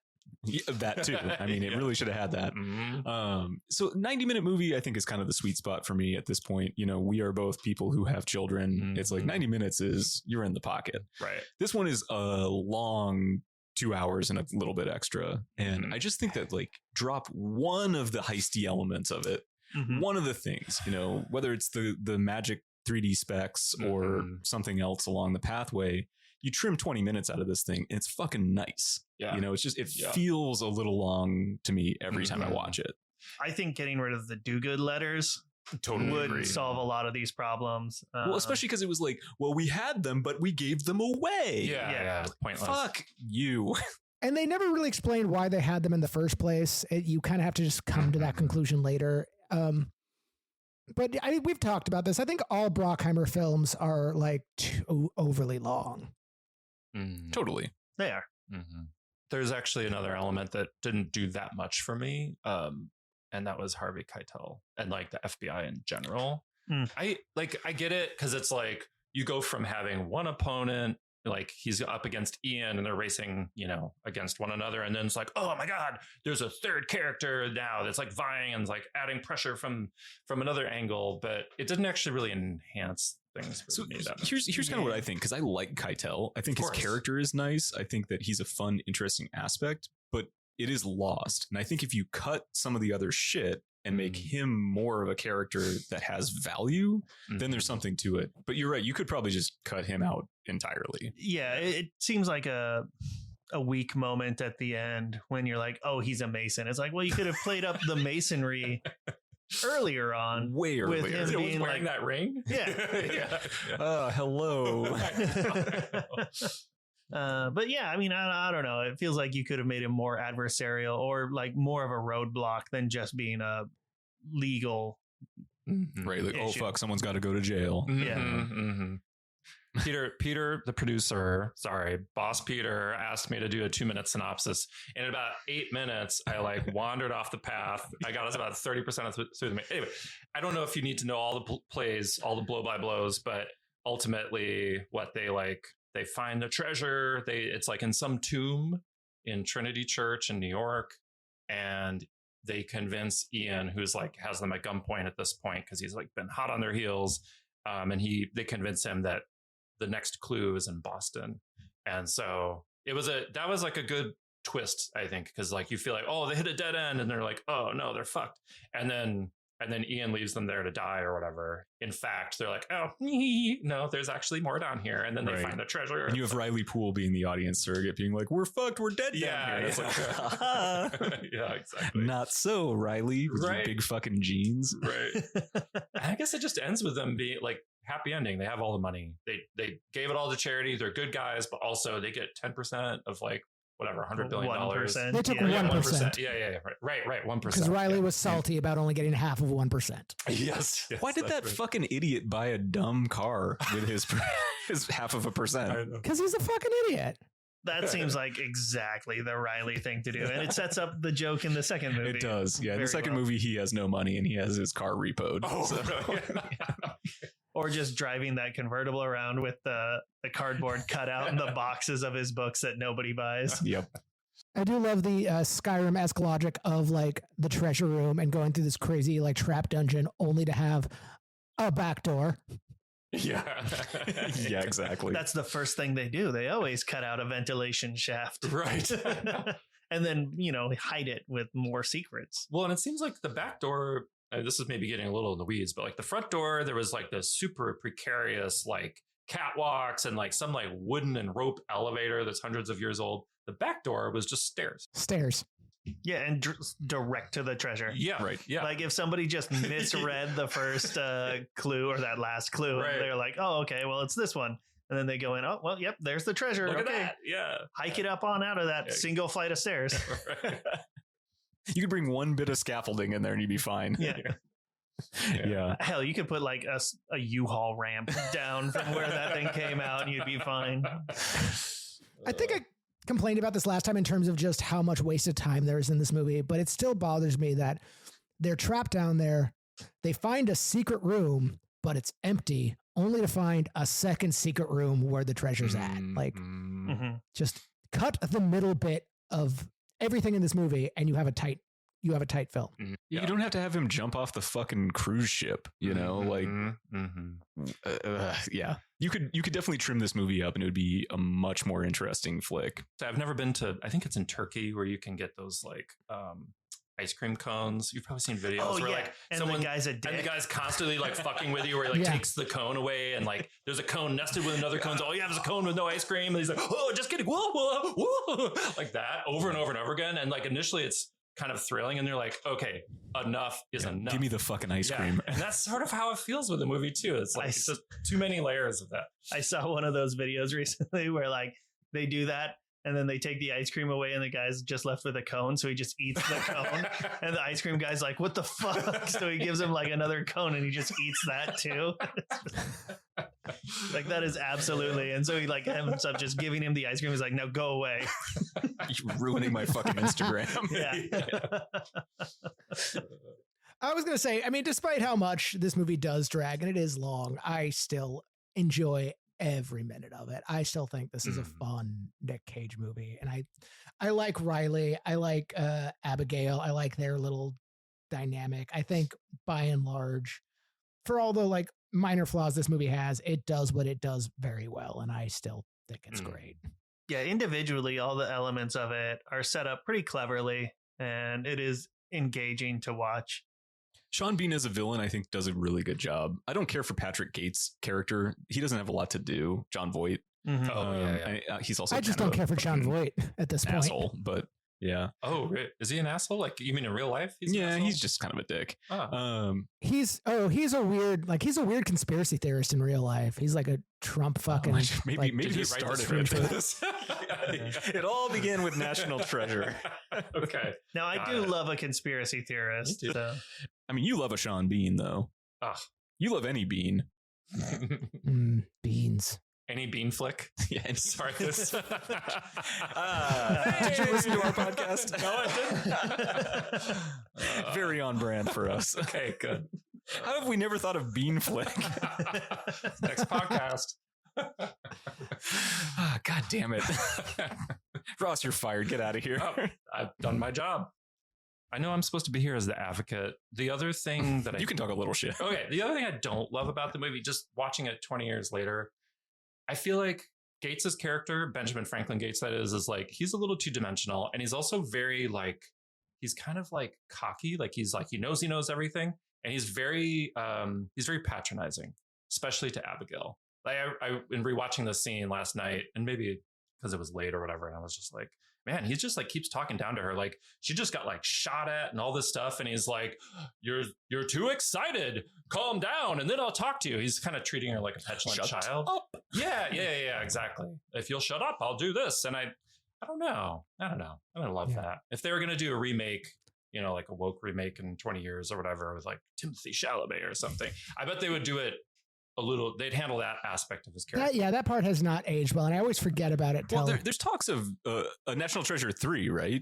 Speaker 4: Yeah, that too. I mean, it
Speaker 7: Yeah.
Speaker 4: really should have had that.
Speaker 7: Mhm.
Speaker 4: So 90-minute movie, I think, is kind of the sweet spot for me at this point. We are both people who have children. It's like
Speaker 7: Mhm.
Speaker 4: 90 minutes is you're in the pocket.
Speaker 7: Right.
Speaker 4: This one is a long 2 hours and a little bit extra. And
Speaker 7: Mhm.
Speaker 4: I just think that drop one of the heisty elements of it.
Speaker 5: Mhm.
Speaker 4: One of the things, whether it's the magic 3D specs or
Speaker 7: Mhm.
Speaker 4: something else along the pathway, you trim 20 minutes out of this thing and it's fucking nice.
Speaker 7: Yeah.
Speaker 4: It's just, it
Speaker 7: Yeah.
Speaker 4: feels a little long to me every time I
Speaker 7: Mhm.
Speaker 4: watch it.
Speaker 5: I think getting rid of the do-good letters
Speaker 7: Totally
Speaker 5: would
Speaker 7: agree.
Speaker 5: solve a lot of these problems.
Speaker 4: Well, especially because it was we had them, but we gave them away.
Speaker 7: Yeah. Pointless.
Speaker 4: Fuck you.
Speaker 3: And they never really explained why they had them in the first place. You kind of have to just come to that conclusion later. But I mean, we've talked about this. I think all Brockheimer films are too overly long.
Speaker 7: Mhm.
Speaker 4: Totally.
Speaker 5: They are.
Speaker 7: Mhm. There's actually another element that didn't do that much for me, and that was Harvey Keitel and the FBI in general.
Speaker 5: Mm.
Speaker 7: I get it because it's you go from having one opponent, he's up against Ian and they're racing, against one another, and then it's oh my god, there's a third character now that's vying and adding pressure from another angle, but it didn't actually really enhance things for
Speaker 4: So
Speaker 7: me that much.
Speaker 4: here's kind of what I think, because I like Keitel. I think
Speaker 7: Of
Speaker 4: his
Speaker 7: course.
Speaker 4: character is nice. I think that he's a fun, interesting aspect, but it is lost. And I think if you cut some of the other shit and make him more of a character that has value, then there's something to it. But you're right. You could probably just cut him out entirely.
Speaker 5: Yeah, it seems like a weak moment at the end when you're oh, he's a Mason. It's well, you could have played up the masonry earlier on.
Speaker 4: Way
Speaker 5: With
Speaker 4: earlier.
Speaker 5: him
Speaker 7: He was
Speaker 5: being
Speaker 7: wearing that ring.
Speaker 5: Yeah.
Speaker 4: Hello.
Speaker 5: But yeah, I mean, I don't know. It feels like you could have made him more adversarial or more of a roadblock than just being a legal.
Speaker 4: Right. Oh,
Speaker 5: Issue.
Speaker 4: fuck. Someone's got to go to jail.
Speaker 5: Yeah.
Speaker 7: Mhm. Peter, the producer, boss Peter, asked me to do a 2-minute synopsis. In about 8 minutes, I wandered off the path. I got us about 30% through the. Anyway, I don't know if you need to know all the plays, all the blow by blows, but ultimately, what they find the treasure. It's in some tomb in Trinity Church in New York, and they convince Ian, who's has them at gunpoint at this point because he's been hot on their heels, and they convince him that the next clue is in Boston. And so that was a good twist, I think, because you feel oh, they hit a dead end, and they're oh no, they're fucked, and then Ian leaves them there to die or whatever. In fact, they're oh, no, there's actually more down here, and then they
Speaker 4: Right.
Speaker 7: find the treasure.
Speaker 4: And you have Riley Poole being the audience surrogate, being we're fucked, we're dead down here. It's
Speaker 7: yeah, exactly.
Speaker 4: not so, Riley, with your
Speaker 7: Right.
Speaker 4: big fucking jeans.
Speaker 7: Right. I guess it just ends with them being happy ending. They have all the money. They gave it all to charity. They're good guys, but also they get 10% of whatever, $100 billion.
Speaker 5: 1%.
Speaker 3: They took
Speaker 5: Yeah.
Speaker 3: 1%.
Speaker 7: Yeah. Right. 1%.
Speaker 3: Because Riley
Speaker 7: yeah.
Speaker 3: was salty about only getting half of 1%.
Speaker 7: Yes.
Speaker 4: Why did that
Speaker 7: that's right.
Speaker 4: fucking idiot buy a dumb car with his his half of a
Speaker 7: I
Speaker 4: percent?
Speaker 7: know.
Speaker 3: Because he's a fucking idiot.
Speaker 5: That seems like exactly the Riley thing to do. And it sets up the joke in the second movie.
Speaker 4: It does. Yeah. In the
Speaker 5: very
Speaker 4: second
Speaker 5: well.
Speaker 4: movie, he has no money and he has his car repoed.
Speaker 7: Oh,
Speaker 4: So-
Speaker 7: really?
Speaker 5: Or just driving that convertible around with the cardboard cutout and the boxes of his books that nobody buys.
Speaker 4: Yep.
Speaker 3: I do love the Skyrim-esque logic of the treasure room and going through this crazy trap dungeon only to have a back door.
Speaker 7: Yeah.
Speaker 4: Yeah, exactly.
Speaker 5: That's the first thing they do. They always cut out a ventilation shaft.
Speaker 7: Right.
Speaker 5: And then, hide it with more secrets.
Speaker 7: Well, and it seems like the back door, this is maybe getting a little in the weeds, but the front door, there was the super precarious catwalks and some wooden and rope elevator that's hundreds of years old. The back door was just stairs.
Speaker 3: Stairs.
Speaker 5: Yeah, and direct to the treasure.
Speaker 7: Yeah.
Speaker 4: Right.
Speaker 7: Yeah.
Speaker 5: If somebody just misread the first clue or that last clue,
Speaker 7: Right.
Speaker 5: and they're oh, okay, well, it's this one. And then they go in, oh, well, yep, there's the treasure.
Speaker 7: Look
Speaker 5: okay.
Speaker 7: at that. Yeah.
Speaker 5: Hike it up on out of that
Speaker 7: Yeah.
Speaker 5: single flight of stairs.
Speaker 4: You could bring one bit of scaffolding in there and you'd be fine.
Speaker 5: Yeah.
Speaker 4: Yeah.
Speaker 5: Hell, you could put a U-Haul ramp down from where that thing came out and you'd be fine.
Speaker 3: I think I complained about this last time in terms of just how much wasted time there is in this movie, but it still bothers me that they're trapped down there. They find a secret room, but it's empty, only to find a second secret room where the treasure's at. Like,
Speaker 5: Mhm.
Speaker 3: just cut the middle bit of everything in this movie, and you have a tight film.
Speaker 4: You don't have to have him jump off the fucking cruise ship, you know, like, yeah, you could definitely trim this movie up and it would be a much more interesting flick.
Speaker 7: So I've never been to, I think it's in Turkey where you can get those like ice cream cones. You've probably seen videos
Speaker 5: Oh
Speaker 7: where
Speaker 5: yeah,
Speaker 7: like
Speaker 5: and
Speaker 7: someone
Speaker 5: the guy's a dick.
Speaker 7: and the guy's constantly like fucking with you where he like
Speaker 3: Yeah.
Speaker 7: takes the cone away and like there's a cone nested with another cone. So all you have is a cone with no ice cream. And he's like, oh, just kidding. Whoa, whoa, whoa. Like that over and over and over again. And like initially it's kind of thrilling and they're like, okay, enough is enough.
Speaker 4: Give me the fucking ice
Speaker 7: Yeah.
Speaker 4: cream.
Speaker 7: And that's sort of how it feels with the movie too. It's like it's just too many layers of that.
Speaker 5: I saw one of those videos recently where like they do that and then they take the ice cream away and the guy's just left with a cone, so he just eats the cone and the ice cream guy's like, what the fuck? So he gives him like another cone and he just eats that too. Like that is absolutely. And so he like ends up just giving him the ice cream. He's like, now go away.
Speaker 4: You're ruining my fucking Instagram.
Speaker 5: Yeah.
Speaker 3: I was going to say, I mean, despite how much this movie does drag and it is long, I still enjoy every minute of it. I still think this is a fun Nick Cage movie. And I like Riley. I like Abigail. I like their little dynamic. I think by and large, for all the like minor flaws this movie has, it does what it does very well. And I still think it's great.
Speaker 5: Yeah, individually, all the elements of it are set up pretty cleverly and it is engaging to watch.
Speaker 4: Sean Bean as a villain, I think, does a really good job. I don't care for Patrick Gates' character. He doesn't have a lot to do. John Voight.
Speaker 5: Mhm.
Speaker 4: He's also
Speaker 3: I just
Speaker 4: kind
Speaker 3: don't
Speaker 4: of
Speaker 3: care for John Voight at this
Speaker 4: an
Speaker 3: point.
Speaker 4: asshole, but yeah.
Speaker 7: Oh, is he an asshole? Like you mean in real life? He's an
Speaker 4: Yeah,
Speaker 7: asshole?
Speaker 4: he's just kind of a dick.
Speaker 7: Oh.
Speaker 3: He's a weird conspiracy theorist in real life. He's like a Trump fucking
Speaker 4: maybe
Speaker 7: Did
Speaker 4: he
Speaker 7: he write
Speaker 4: started
Speaker 7: the
Speaker 4: with this. It all began with National Treasure.
Speaker 7: Okay.
Speaker 5: Now, I
Speaker 7: Got
Speaker 5: do
Speaker 7: it.
Speaker 5: love a conspiracy theorist.
Speaker 7: Me too.
Speaker 5: So.
Speaker 4: I mean, you love a Sean Bean, though.
Speaker 7: Ugh.
Speaker 4: You love any Bean.
Speaker 3: beans.
Speaker 7: Any bean flick?
Speaker 4: Yeah.
Speaker 7: Sorry, this.
Speaker 4: Did you listen to our podcast?
Speaker 7: No, I didn't.
Speaker 4: Very on brand for us.
Speaker 7: Okay, good.
Speaker 4: How have we never thought of Bean Flick?
Speaker 7: Next podcast.
Speaker 4: God damn it. Ross, you're fired. Get out of here.
Speaker 7: Oh, I've done my job. I know I'm supposed to be here as the advocate. The other thing that
Speaker 4: You can talk a little shit.
Speaker 7: Okay, the other thing I don't love about the movie, just watching it 20 years later, I feel like Gates's character, Benjamin Franklin Gates, that is like, he's a little two dimensional. And he's also very like, he's kind of like cocky. Like he's like, he knows everything. And he's very patronizing, especially to Abigail. Like I in rewatching this scene last night, and maybe because it was late or whatever, and I was just like, man, he just like keeps talking down to her. Like she just got like shot at and all this stuff. And he's like, you're too excited. Calm down. And then I'll talk to you. He's kind of treating her like a petulant child.
Speaker 4: Up.
Speaker 7: Yeah, exactly. If you'll shut up, I'll do this. And I don't know. I don't love that. If they were going to do a remake, you know, like a woke remake in 20 years or whatever with like Timothy Chalamet or something, I bet they would do it they'd handle that aspect of his character.
Speaker 3: That part has not aged well, and I always forget about it.
Speaker 4: Well, there's talks of a National Treasure 3, right?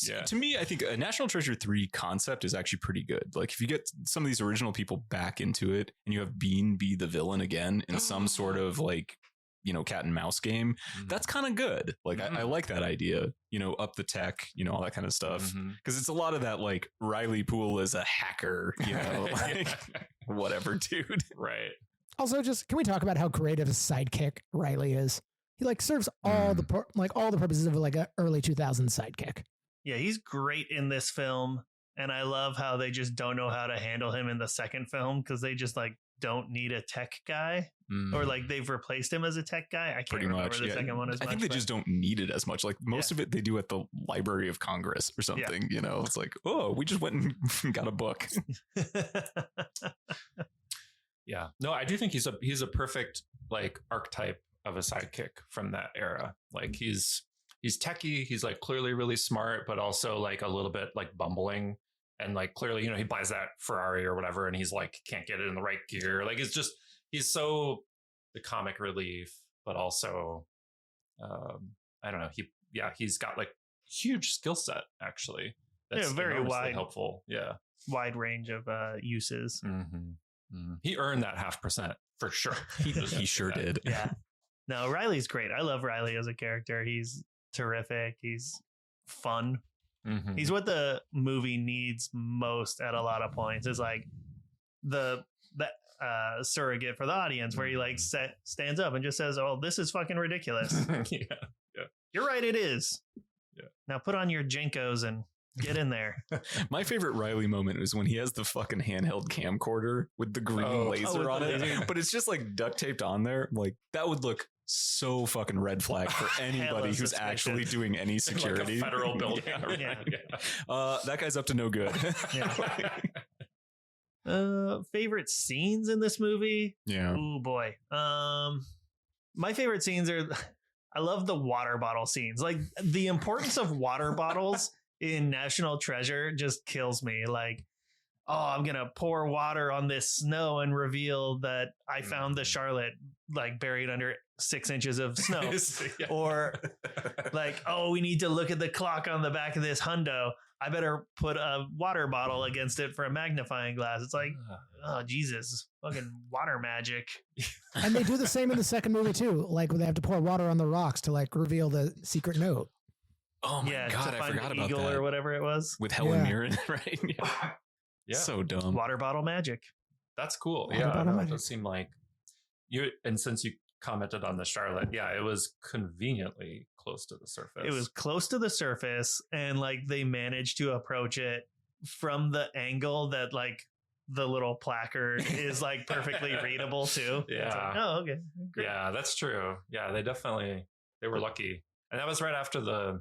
Speaker 7: Yeah.
Speaker 4: To me, I think a National Treasure 3 concept is actually pretty good. Like if you get some of these original people back into it and you have Bean be the villain again in some sort of like, you know, cat and mouse game, that's kind of good. Like I like that idea, you know, up the tech, you know, all that kind of stuff. Because it's a lot of that like Riley Poole is a hacker, you know, like whatever, dude.
Speaker 7: Right.
Speaker 3: Also, just can we talk about how creative a sidekick Riley is? He like serves all the purposes of like a early 2000s sidekick.
Speaker 5: Yeah, he's great in this film. And I love how they just don't know how to handle him in the second film because they just like don't need a tech guy. Or like they've replaced him as a tech guy. I can't remember the second one as much.
Speaker 4: I think they just don't need it as much. Like most of it they do at the Library of Congress or something, you know. It's like, oh, we just went and got a book.
Speaker 7: Yeah. No, I do think he's a perfect like archetype of a sidekick from that era. Like he's techie, he's like clearly really smart, but also like a little bit like bumbling. And like clearly, you know, he buys that Ferrari or whatever and he's like can't get it in the right gear. Like it's just he's so the comic relief, but also I don't know, he's got like huge skill set actually.
Speaker 5: Very
Speaker 7: enormously
Speaker 5: wide.
Speaker 7: helpful. Yeah.
Speaker 5: wide range of uses.
Speaker 7: He earned that 0.5% for sure.
Speaker 4: He sure did.
Speaker 5: Yeah. No, Riley's great. I love Riley as a character. He's terrific. He's fun. He's what the movie needs most at a lot of points. Is like the surrogate for the audience, where he like stands up and just says, "Oh, this is fucking ridiculous."
Speaker 7: Yeah.
Speaker 5: You're right. It is.
Speaker 7: Yeah.
Speaker 5: Now put on your Jinkos and get in there.
Speaker 4: My favorite Riley moment is when he has the fucking handheld camcorder with the green laser on it, but it's just like duct taped on there. I'm like, that would look so fucking red flag for anybody who's
Speaker 5: suspicious.
Speaker 4: actually doing any security.
Speaker 7: Like a federal building.
Speaker 4: That guy's up to no good.
Speaker 5: Favorite scenes in this movie?
Speaker 4: Yeah.
Speaker 5: Oh boy. My favorite scenes are, I love the water bottle scenes. Like the importance of water bottles in National Treasure just kills me. Like, oh, I'm gonna pour water on this snow and reveal that I found the Charlotte like buried under 6 inches of snow. Or like, oh, we need to look at the clock on the back of this hundo. I better put a water bottle against it for a magnifying glass. It's like, oh, Jesus, fucking water magic.
Speaker 3: And they do the same in the second movie too. Like when they have to pour water on the rocks to like reveal the secret note.
Speaker 4: Oh my God, I forgot about
Speaker 5: Eagle
Speaker 4: that.
Speaker 5: or whatever it was.
Speaker 4: With Helen
Speaker 3: Yeah.
Speaker 4: Mirren, right?
Speaker 7: Yeah.
Speaker 4: So dumb.
Speaker 5: Water bottle magic.
Speaker 7: That's cool.
Speaker 3: Water
Speaker 7: Yeah,
Speaker 3: bottle
Speaker 7: no, it
Speaker 3: magic.
Speaker 7: does seem like you. And since you commented on the Charlotte, yeah, it was conveniently close to the surface.
Speaker 5: It was close to the surface, and like they managed to approach it from the angle that like the little placard is like perfectly readable too. It's
Speaker 7: Yeah.
Speaker 5: like, oh, okay. Great.
Speaker 7: Yeah, that's true. Yeah, they were lucky, and that was right after the.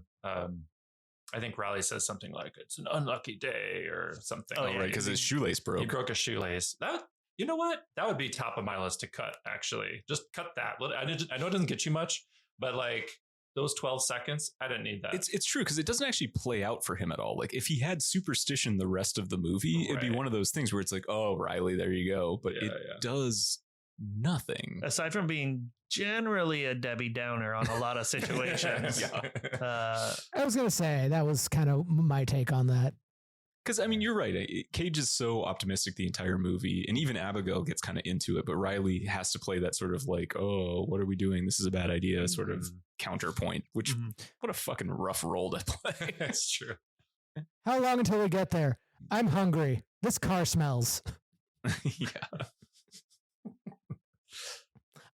Speaker 7: I think Riley says something like "It's an unlucky day" or something.
Speaker 5: Oh,
Speaker 4: Oh,
Speaker 5: yeah,
Speaker 4: right, because his shoelace
Speaker 7: He
Speaker 4: broke.
Speaker 7: broke a shoelace. That, you know what? That would be top of my list to cut. Actually, just cut that. I know it doesn't get you much, but like those 12 seconds, I didn't need that.
Speaker 4: It's true because it doesn't actually play out for him at all. Like if he had superstition the rest of the movie, it'd be
Speaker 7: Right.
Speaker 4: one of those things where it's like, oh, Riley, there you go. But
Speaker 7: Yeah,
Speaker 4: it
Speaker 7: yeah.
Speaker 4: does nothing.
Speaker 5: Aside from being generally a Debbie Downer on a lot of situations.
Speaker 3: I was gonna say that was kind of my take on that.
Speaker 4: Because I mean, you're right. Cage is so optimistic the entire movie, and even Abigail gets kind of into it. But Riley has to play that sort of like, oh, what are we doing? This is a bad idea, sort of counterpoint. Which what a fucking rough role to play.
Speaker 7: That's true.
Speaker 3: How long until we get there? I'm hungry. This car smells.
Speaker 4: Yeah.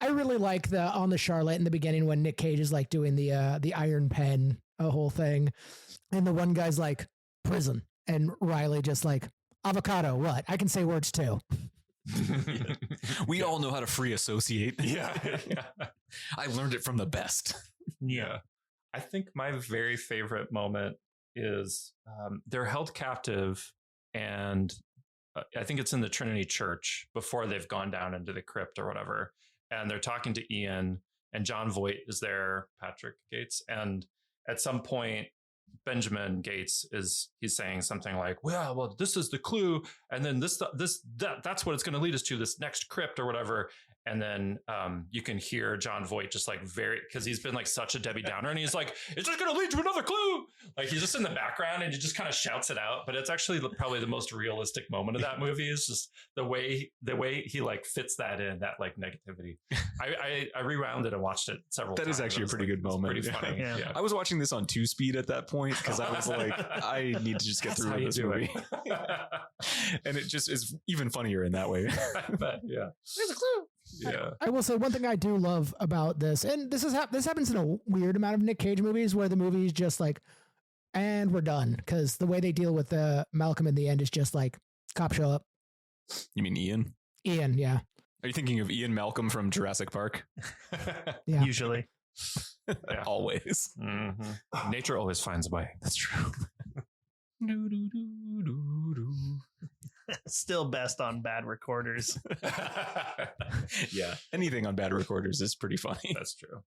Speaker 3: I really like the on the Charlotte in the beginning when Nick Cage is like doing the iron pen whole thing, and the one guy's like prison, and Riley just like avocado. What? I can say words too.
Speaker 4: We all know how to free associate.
Speaker 7: Yeah.
Speaker 4: I learned it from the best.
Speaker 7: Yeah. I think my very favorite moment is they're held captive, and I think it's in the Trinity Church before they've gone down into the crypt or whatever. And they're talking to Ian, and John Voight is there, Patrick Gates. And at some point, Benjamin Gates he's saying something like, well, this is the clue. And then that's what it's going to lead us to, this next crypt or whatever. And then you can hear John Voight just like because he's been like such a Debbie Downer, and he's like, it's just going to lead to another clue. Like he's just in the background and he just kind of shouts it out. But it's actually probably the most realistic moment of that movie is just the way he like fits that in, that like negativity. I rewound it and watched it several times.
Speaker 4: That is actually a pretty good moment.
Speaker 7: Pretty funny.
Speaker 5: Yeah.
Speaker 7: Yeah.
Speaker 4: I was watching this on 2-speed at that point because I was like, I need to just get
Speaker 7: That's
Speaker 4: through
Speaker 7: how
Speaker 4: with
Speaker 7: you
Speaker 4: this
Speaker 7: do
Speaker 4: movie. And it just is even funnier in that way.
Speaker 7: But yeah.
Speaker 5: There's a clue.
Speaker 7: Yeah.
Speaker 3: I will say one thing I do love about this, and this happens in a weird amount of Nick Cage movies where the movie's just like, and we're done, because the way they deal with Malcolm in the end is just like, cop show up.
Speaker 4: You mean Ian?
Speaker 3: Ian, yeah.
Speaker 4: Are you thinking of Ian Malcolm from Jurassic Park?
Speaker 3: Yeah.
Speaker 5: Usually.
Speaker 7: Yeah.
Speaker 4: Always.
Speaker 7: Mm-hmm. Nature always finds a way.
Speaker 4: That's true.
Speaker 5: Still best on bad recorders.
Speaker 4: Yeah. Anything on bad recorders is pretty funny.
Speaker 7: That's true.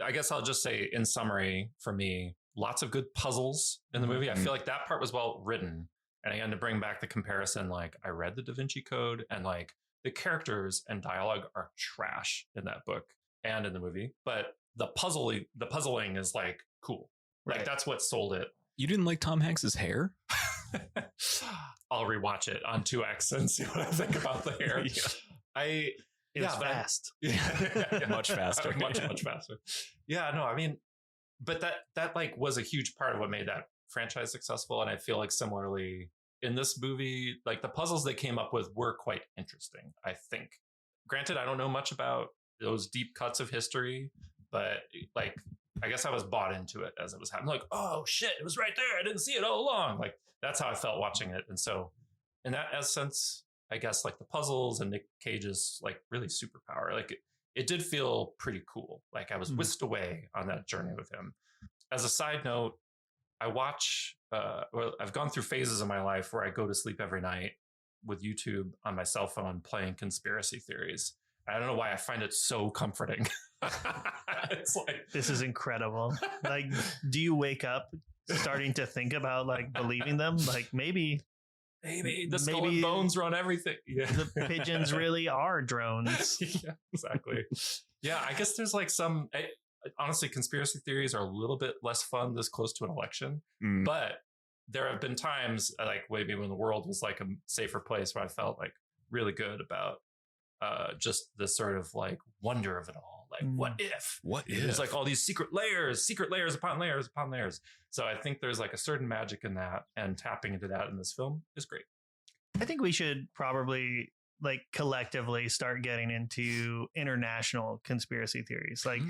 Speaker 7: I guess I'll just say in summary, for me, lots of good puzzles in the movie. I feel like that part was well written. And again, to bring back the comparison, like I read the Da Vinci Code, and like the characters and dialogue are trash in that book and in the movie. But the puzzling is like cool. Like
Speaker 5: Right.
Speaker 7: that's what sold it.
Speaker 4: You didn't like Tom Hanks's hair?
Speaker 7: I'll rewatch it on 2X and see what I think about the hair.
Speaker 5: It was fast.
Speaker 4: Much faster.
Speaker 7: much faster. Yeah, no, I mean, but that like was a huge part of what made that franchise successful. And I feel like similarly in this movie, like the puzzles they came up with were quite interesting, I think. Granted, I don't know much about those deep cuts of history, but like, I guess I was bought into it as it was happening. Like, oh shit, it was right there. I didn't see it all along. Like, that's how I felt watching it. And so in that essence, I guess like the puzzles and Nick Cage's like really superpower, like it did feel pretty cool. Like I was whisked away on that journey with him. As a side note, I watch, I've gone through phases of my life where I go to sleep every night with YouTube on my cell phone playing conspiracy theories. I don't know why I find it so comforting. It's like,
Speaker 5: this is incredible. Like, do you wake up starting to think about like believing them? Like maybe
Speaker 7: the skull and bones run everything. Yeah.
Speaker 5: The pigeons really are drones.
Speaker 7: Yeah, exactly. Yeah, I guess there's like some, honestly, conspiracy theories are a little bit less fun this close to an election, but there have been times like maybe when the world was like a safer place where I felt like really good about just the sort of like wonder of it all. Like, what if? There's like all these secret layers upon layers upon layers. So I think there's like a certain magic in that, and tapping into that in this film is great.
Speaker 5: I think we should probably like collectively start getting into international conspiracy theories. Like,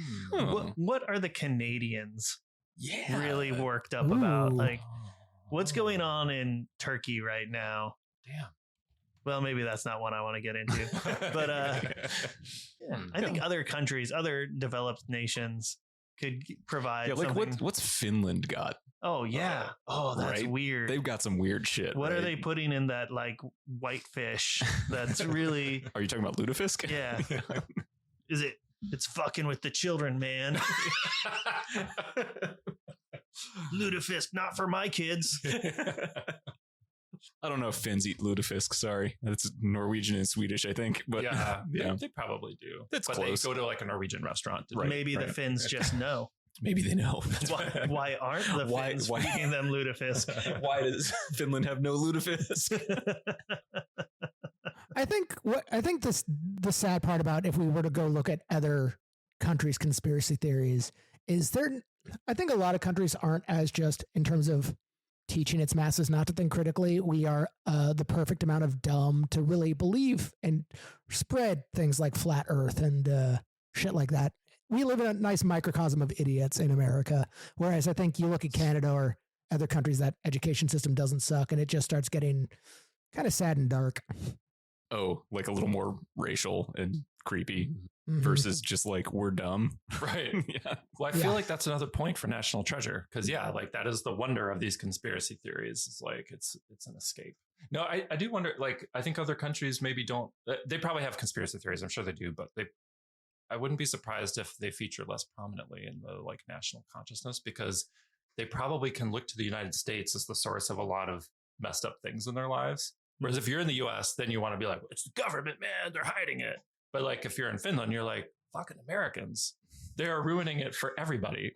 Speaker 5: what are the Canadians really worked up about? Like, what's going on in Turkey right now?
Speaker 7: Damn.
Speaker 5: Well, maybe that's not one I want to get into, but I think other countries, other developed nations could provide.
Speaker 4: Yeah, like
Speaker 5: something.
Speaker 4: what's Finland got?
Speaker 5: Oh yeah. Oh, that's
Speaker 4: right?
Speaker 5: Weird.
Speaker 4: They've got some weird shit.
Speaker 5: What
Speaker 4: right?
Speaker 5: are they putting in that like white fish? That's really.
Speaker 4: Are you talking about lutefisk?
Speaker 5: Yeah. Is it? It's fucking with the children, man. Lutefisk, not for my kids.
Speaker 4: I don't know if Finns eat lutefisk. Sorry, that's Norwegian and Swedish, I think. But
Speaker 7: yeah, they probably do.
Speaker 4: That's
Speaker 7: but
Speaker 4: close.
Speaker 7: They go to like a Norwegian restaurant.
Speaker 5: Maybe the Finns just know.
Speaker 4: Maybe they know.
Speaker 5: Why aren't the Finns feeding them lutefisk?
Speaker 4: Why does Finland have no lutefisk?
Speaker 3: I think the sad part about if we were to go look at other countries' conspiracy theories is I think a lot of countries aren't as just in terms of teaching its masses not to think critically. We are the perfect amount of dumb to really believe and spread things like flat Earth and shit like that. We live in a nice microcosm of idiots in America, whereas I think you look at Canada or other countries, that education system doesn't suck, and it just starts getting kind of sad and dark.
Speaker 4: Oh, like a little more racial and creepy versus just like we're dumb.
Speaker 7: Right. Yeah. Well, I feel like that's another point for National Treasure, because like that is the wonder of these conspiracy theories. It's like it's an escape. No, I do wonder, like, I think other countries maybe don't, they probably have conspiracy theories. I'm sure they do, but I wouldn't be surprised if they feature less prominently in the like national consciousness, because they probably can look to the United States as the source of a lot of messed up things in their lives. Whereas if you're in the US, then you want to be like, it's the government, man, they're hiding it. But like, if you're in Finland, you're like, fucking Americans, they are ruining it for everybody.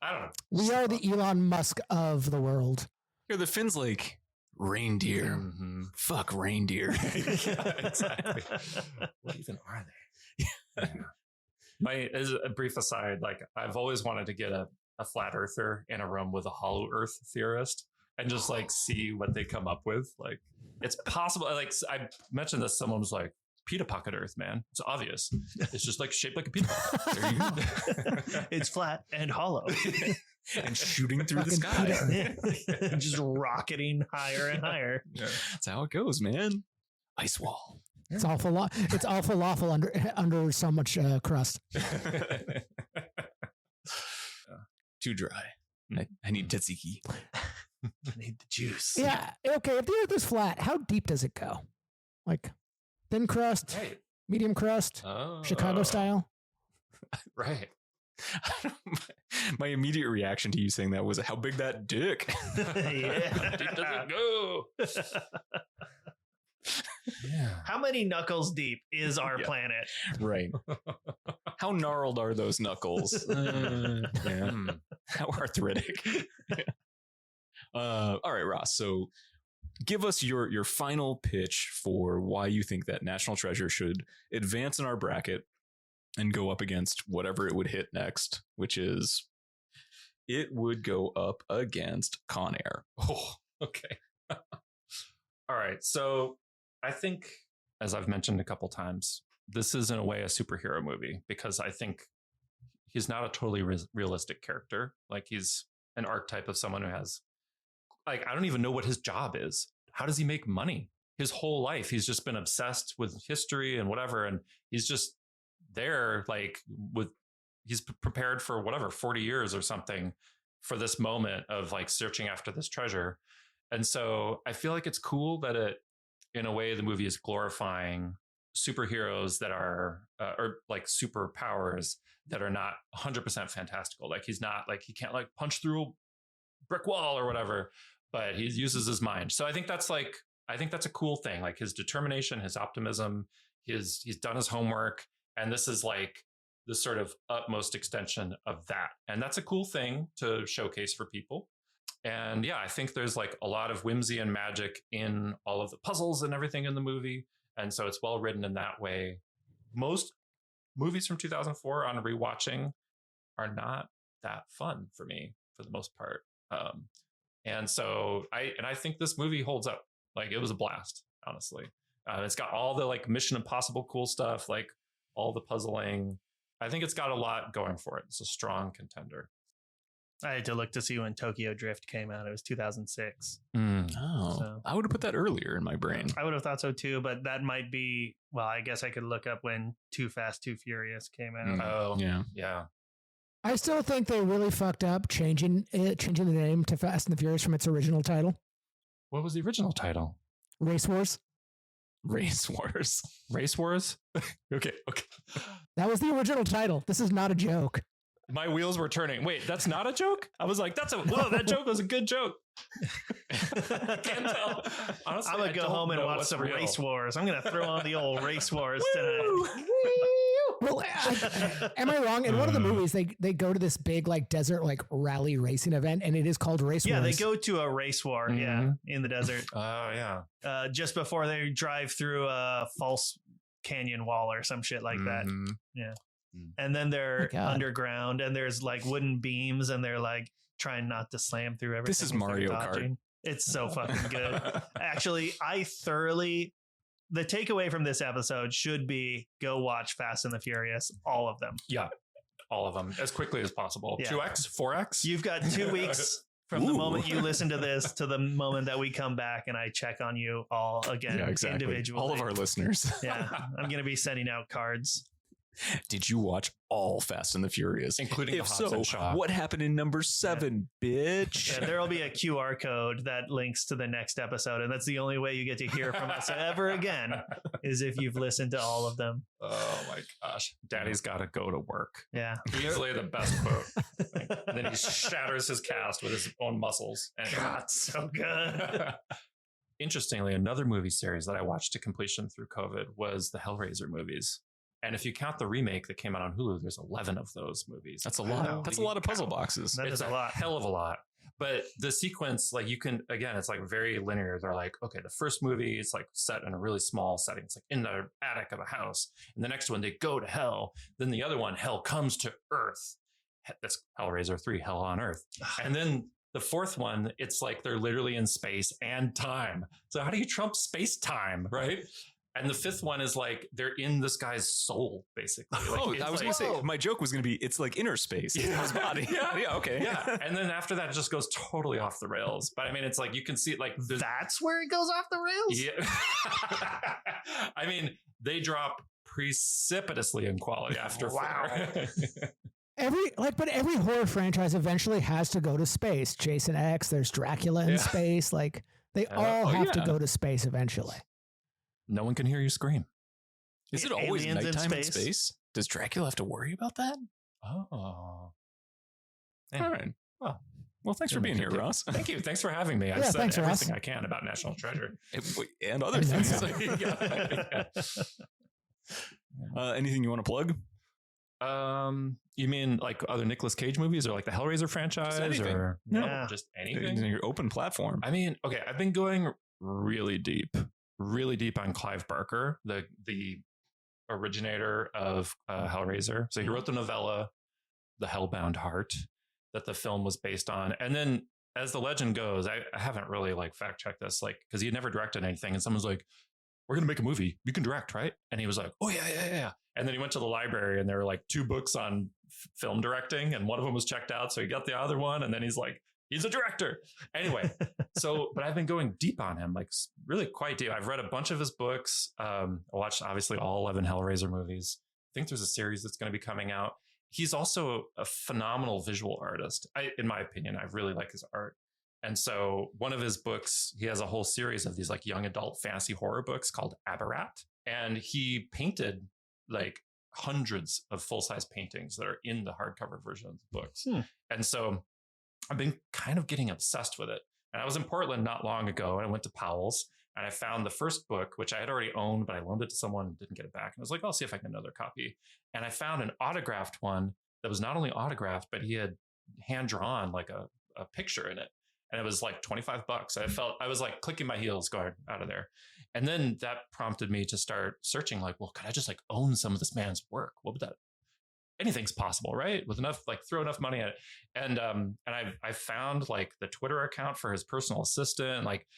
Speaker 7: I don't know.
Speaker 3: We are the Elon Musk of the world.
Speaker 4: Yeah, the Finns like reindeer. Fuck reindeer.
Speaker 7: Yeah, exactly. What even are they? As a brief aside, like I've always wanted to get a flat earther in a room with a hollow earth theorist and just like see what they come up with. Like, it's possible. Like I mentioned this, someone was like, pita pocket earth, man. It's obvious. It's just like shaped like a pita pocket. There you go.
Speaker 5: It's flat and hollow.
Speaker 4: And shooting through the sky.
Speaker 5: Just rocketing higher and higher.
Speaker 4: Yeah. That's how it goes, man. Ice wall.
Speaker 3: It's all falafel under so much crust.
Speaker 4: Too dry. I need tzatziki.
Speaker 5: I need the juice.
Speaker 3: Yeah. Okay. If the earth is flat, how deep does it go? Like thin crust, medium crust, Chicago style?
Speaker 7: Right.
Speaker 4: My immediate reaction to you saying that was how big that dick.
Speaker 5: Yeah.
Speaker 7: How deep does it go?
Speaker 5: Yeah. How many knuckles deep is our planet?
Speaker 4: Right. How gnarled are those knuckles? How arthritic? All right, Ross. So give us your final pitch for why you think that National Treasure should advance in our bracket and go up against whatever it would hit next, which is it would go up against Con Air.
Speaker 7: Oh, okay. All right. So I think, as I've mentioned a couple times, this is in a way a superhero movie because I think he's not a totally realistic character. Like he's an archetype of someone who has, like, I don't even know what his job is. How does he make money? His whole life, he's just been obsessed with history and whatever. And he's just there, like he's prepared for whatever, 40 years or something for this moment of like searching after this treasure. And so I feel like it's cool that in a way, the movie is glorifying superheroes that are, or like superpowers that are not 100% fantastical. Like he's not like, he can't like punch through a brick wall or whatever, but he uses his mind. So I think that's a cool thing. Like his determination, his optimism, he's done his homework. And this is like the sort of utmost extension of that. And that's a cool thing to showcase for people. And yeah, I think there's like a lot of whimsy and magic in all of the puzzles and everything in the movie. And so it's well written in that way. Most movies from 2004 on rewatching are not that fun for me for the most part. And so I think this movie holds up. Like it was a blast, honestly. It's got all the like Mission Impossible cool stuff, like all the puzzling. I think it's got a lot going for it. It's a strong contender.
Speaker 5: I had to look to see when Tokyo Drift came out. It was 2006.
Speaker 4: Oh,
Speaker 5: So-
Speaker 4: I would have put that earlier in my brain.
Speaker 5: I would have thought so too, but that might be, well, I guess I could look up when Too Fast, Too Furious came out.
Speaker 7: Oh,
Speaker 4: Yeah.
Speaker 7: yeah.
Speaker 3: I still think they really fucked up changing the name to Fast and the Furious from its original title,
Speaker 7: What was the original title?
Speaker 3: Race Wars.
Speaker 4: Race Wars.
Speaker 7: Race Wars? Okay.
Speaker 3: That was the original title. This is not a joke.
Speaker 7: My wheels were turning. Wait, that's not a joke? I was like, that joke was a good joke. I can't tell. Honestly,
Speaker 5: I'm going to go home and watch some Race Wars. I'm going to throw on the old Race Wars tonight.
Speaker 3: Well, am I wrong? In one of the movies, they go to this big like desert like rally racing event, and it is called Race
Speaker 5: Yeah,
Speaker 3: Wars.
Speaker 5: they go to a race war, in the desert.
Speaker 7: Oh, yeah.
Speaker 5: Just before they drive through a false canyon wall or some shit like that.
Speaker 7: Mhm.
Speaker 5: Yeah. And then they're
Speaker 3: Oh my God.
Speaker 5: underground and there's like wooden beams and they're like trying not to slam through everything.
Speaker 4: This is
Speaker 5: as they're
Speaker 4: Mario Kart.
Speaker 5: dodging. It's so fucking good. Actually, the takeaway from this episode should be go watch Fast and the Furious, all of them.
Speaker 7: Yeah. All of them as quickly as possible.
Speaker 5: Yeah.
Speaker 7: 2X, 4X.
Speaker 5: You've got 2 weeks from the moment you listen to this to the moment that we come back and I check on you all again
Speaker 4: Yeah, exactly.
Speaker 5: individually.
Speaker 4: All of our listeners.
Speaker 5: Yeah, I'm going to be sending out cards.
Speaker 4: Did you watch all Fast and the Furious?
Speaker 7: Including
Speaker 4: If
Speaker 7: the
Speaker 4: so,
Speaker 7: Hobbs and Shaw.
Speaker 4: what happened in number 7, bitch?
Speaker 5: Yeah, there will be a QR code that links to the next episode, and that's the only way you get to hear from us ever again is if you've listened to all of them.
Speaker 7: Oh my gosh. Daddy's got to go to work.
Speaker 5: Yeah.
Speaker 7: Easily the best quote. And then he shatters his cast with his own muscles. And
Speaker 5: God, so good.
Speaker 7: Interestingly, another movie series that I watched to completion through COVID was the Hellraiser movies. And if you count the remake that came out on Hulu, there's 11 of those movies.
Speaker 4: That's a lot.
Speaker 5: Wow.
Speaker 4: That's a lot of puzzle boxes.
Speaker 5: That
Speaker 7: It's
Speaker 5: is a lot.
Speaker 7: hell of a lot. But the sequence, like you can, again, it's like very linear. They're like, okay, the first movie is like set in a really small setting. It's like in the attic of a house. And the next one, they go to hell. Then the other one, hell comes to Earth. That's Hellraiser 3, Hell on Earth. And then the fourth one, it's like they're literally in space and time. So how do you trump space time, right? And the fifth one is like they're in this guy's soul, basically. Like, it's
Speaker 4: I was
Speaker 7: like,
Speaker 4: going to say, my joke was going to be, it's like inner space in his body.
Speaker 7: Yeah.
Speaker 4: Okay.
Speaker 7: Yeah. And then after that, it just goes totally off the rails. But I mean, it's like you can see it like
Speaker 5: That's where it goes off the rails?
Speaker 7: Yeah. I mean, they drop precipitously in quality after
Speaker 5: Wow.
Speaker 7: 4.
Speaker 3: But every horror franchise eventually has to go to space. Jason X, there's Dracula in
Speaker 7: Yeah.
Speaker 3: space. Like they all have to go to space eventually.
Speaker 7: No one can hear you scream.
Speaker 4: Is it always
Speaker 5: Aliens in
Speaker 4: nighttime in
Speaker 5: space?
Speaker 4: space? Does Dracula have to worry about that?
Speaker 7: Oh.
Speaker 4: All right. Well, thanks for
Speaker 7: Didn't
Speaker 4: being
Speaker 7: make
Speaker 4: here,
Speaker 7: it deep.
Speaker 4: Ross.
Speaker 7: Thank you. Thanks for having me. I've
Speaker 3: Yeah,
Speaker 7: said
Speaker 3: thanks, Ross.
Speaker 7: everything I can about National Treasure.
Speaker 4: And other
Speaker 3: And then
Speaker 4: things.
Speaker 3: some.
Speaker 4: Anything you want to plug?
Speaker 7: You mean like other Nicolas Cage movies or like the Hellraiser franchise
Speaker 4: anything.
Speaker 7: or
Speaker 5: Yeah.
Speaker 7: just anything?
Speaker 4: Your open platform.
Speaker 7: I mean, okay, I've been going really deep on Clive Barker, the originator of Hellraiser. So he wrote the novella, The Hellbound Heart, that the film was based on. And then as the legend goes, I haven't really like fact checked this, like, because he had never directed anything. And someone's like, we're going to make a movie. You can direct, right? And he was like, oh, yeah. And then he went to the library and there were like 2 books on film directing. And one of them was checked out. So he got the other one. And then he's like, he's a director. Anyway, but I've been going deep on him, like really quite deep. I've read a bunch of his books. I watched obviously all 11 Hellraiser movies. I think there's a series that's going to be coming out. He's also a phenomenal visual artist. In my opinion, I really like his art. And so one of his books, he has a whole series of these like young adult fantasy horror books called Aberrat. And he painted like hundreds of full-size paintings that are in the hardcover version of the books. And so I've been kind of getting obsessed with it. And I was in Portland not long ago and I went to Powell's and I found the first book, which I had already owned, but I loaned it to someone and didn't get it back. And I was like, I'll see if I can get another copy. And I found an autographed one that was not only autographed, but he had hand drawn like a picture in it. And it was like $25. I was like clicking my heels going out of there. And then that prompted me to start searching like, well, could I just like own some of this man's work? What would that, anything's possible, right? With enough, like throw enough money at it. And I found like the Twitter account for his personal assistant. Like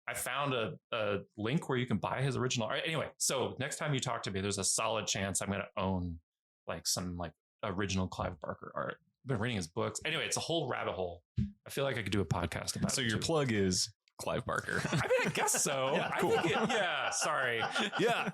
Speaker 7: I found a link where you can buy his original art. Anyway, so next time you talk to me, there's a solid chance I'm going to own like some like original Clive Barker art. I've been reading his books. Anyway, it's a whole rabbit hole. I feel like I could do a podcast about it.
Speaker 4: So your plug is Clive Barker.
Speaker 7: I mean, I guess so.
Speaker 4: Yeah, cool.
Speaker 7: Sorry. Yeah,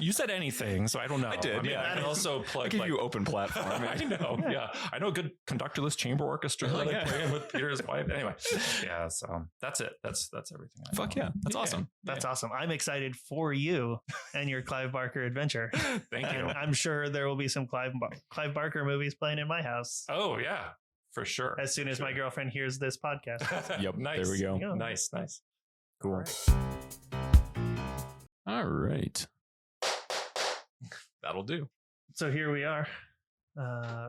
Speaker 7: you said anything, so I don't know.
Speaker 4: I did.
Speaker 7: I mean,
Speaker 4: yeah,
Speaker 7: I can also plug.
Speaker 4: I give you open platform.
Speaker 7: I know. Yeah, I know a good conductorless chamber orchestra that I play in with Peter's wife. Anyway, yeah. So that's it. That's everything.
Speaker 4: Fuck yeah, that's awesome.
Speaker 5: That's awesome. I'm excited for you and your Clive Barker adventure.
Speaker 7: Thank you.
Speaker 5: And I'm sure there will be some Clive Barker movies playing in my house.
Speaker 7: Oh yeah, for sure.
Speaker 5: As soon as my girlfriend hears this podcast.
Speaker 4: Yep.
Speaker 7: Nice.
Speaker 4: There we go.
Speaker 5: Yeah.
Speaker 7: Nice.
Speaker 4: Cool. All right.
Speaker 7: That'll do.
Speaker 5: So here we are,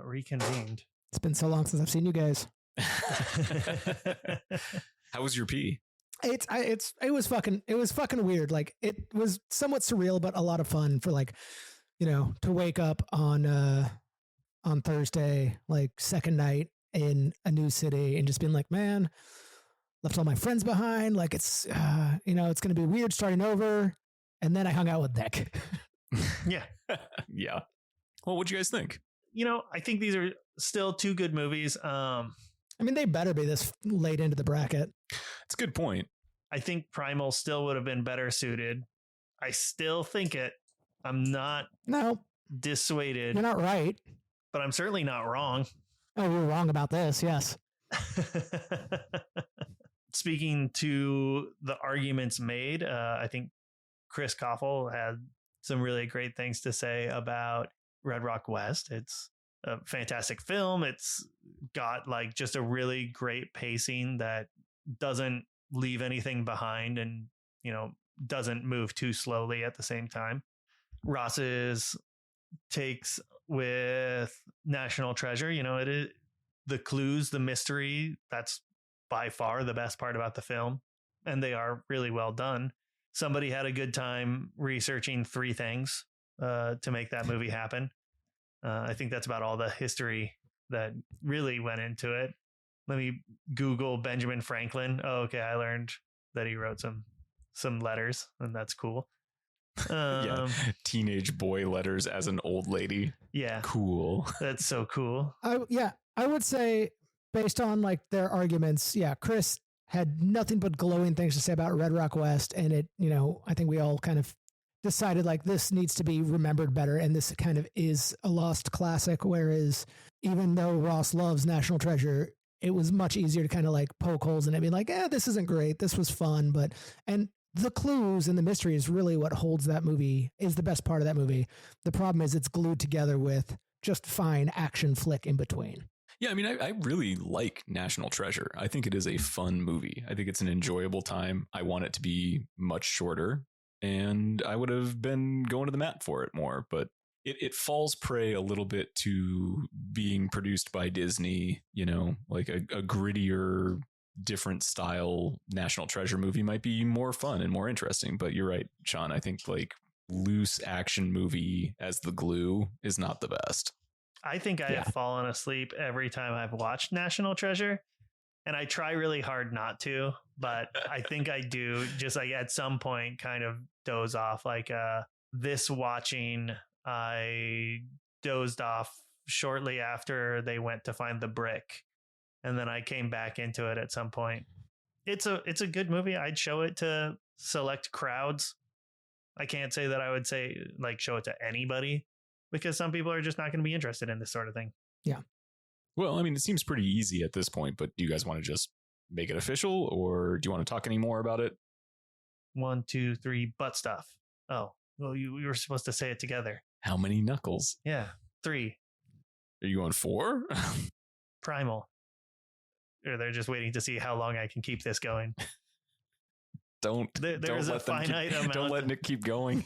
Speaker 5: reconvened.
Speaker 3: It's been so long since I've seen you guys.
Speaker 4: How was your pee?
Speaker 3: It was fucking weird. Like it was somewhat surreal, but a lot of fun for like, to wake up on Thursday, like second night in a new city and just being like, man, left all my friends behind. Like it's, it's going to be weird starting over. And then I hung out with Nick.
Speaker 5: Yeah.
Speaker 4: Yeah. Well, what'd you guys think?
Speaker 5: I think these are still 2 good movies.
Speaker 3: I mean, they better be this late into the bracket.
Speaker 4: It's a good point.
Speaker 5: I think Primal still would have been better suited. I still think it. I'm not
Speaker 3: No,
Speaker 5: dissuaded,
Speaker 3: you're not right.
Speaker 5: but I'm certainly not wrong.
Speaker 3: Oh, we're wrong about this. Yes.
Speaker 5: Speaking to the arguments made, I think Chris Koffel had some really great things to say about Red Rock West. It's a fantastic film. It's got like just a really great pacing that doesn't leave anything behind and, doesn't move too slowly at the same time. Ross's takes with National Treasure, it is the clues, the mystery, that's by far the best part about the film. And they are really well done. Somebody had a good time researching 3 things to make that movie happen. I think that's about all the history that really went into it. Let me Google Benjamin Franklin. Oh, okay. I learned that he wrote some letters, and that's cool.
Speaker 4: Yeah. Teenage boy letters as an old lady.
Speaker 5: Yeah.
Speaker 4: Cool.
Speaker 5: That's so cool.
Speaker 3: I would say based on like their arguments, Chris had nothing but glowing things to say about Red Rock West. And it, I think we all kind of decided like this needs to be remembered better. And this kind of is a lost classic. Whereas even though Ross loves National Treasure, it was much easier to kind of like poke holes in it, be like, this isn't great. This was fun. And the clues and the mystery is really what holds that movie, is the best part of that movie. The problem is it's glued together with just fine action flick in between.
Speaker 4: Yeah, I mean, I really like National Treasure. I think it is a fun movie. I think it's an enjoyable time. I want it to be much shorter, and I would have been going to the mat for it more. But it falls prey a little bit to being produced by Disney, like a grittier, different style National Treasure movie might be more fun and more interesting. But you're right, Sean. I think like loose action movie as the glue is not the best.
Speaker 5: I think I have fallen asleep every time I've watched National Treasure, and I try really hard not to, but I think I do just like at some point kind of doze off. Like this watching, I dozed off shortly after they went to find the brick, and then I came back into it at some point. It's a good movie. I'd show it to select crowds. I can't say that I would say like show it to anybody, because some people are just not going to be interested in this sort of thing.
Speaker 3: Yeah.
Speaker 4: Well, I mean, it seems pretty easy at this point, but do you guys want to just make it official, or do you want to talk any more about it?
Speaker 5: 1, 2, 3, butt stuff. Oh, well, you were supposed to say it together.
Speaker 4: How many knuckles?
Speaker 5: Yeah. 3.
Speaker 4: Are you going 4?
Speaker 5: Primal. Or they're just waiting to see how long I can keep this going. There's a finite amount.
Speaker 4: Don't let Nick keep going.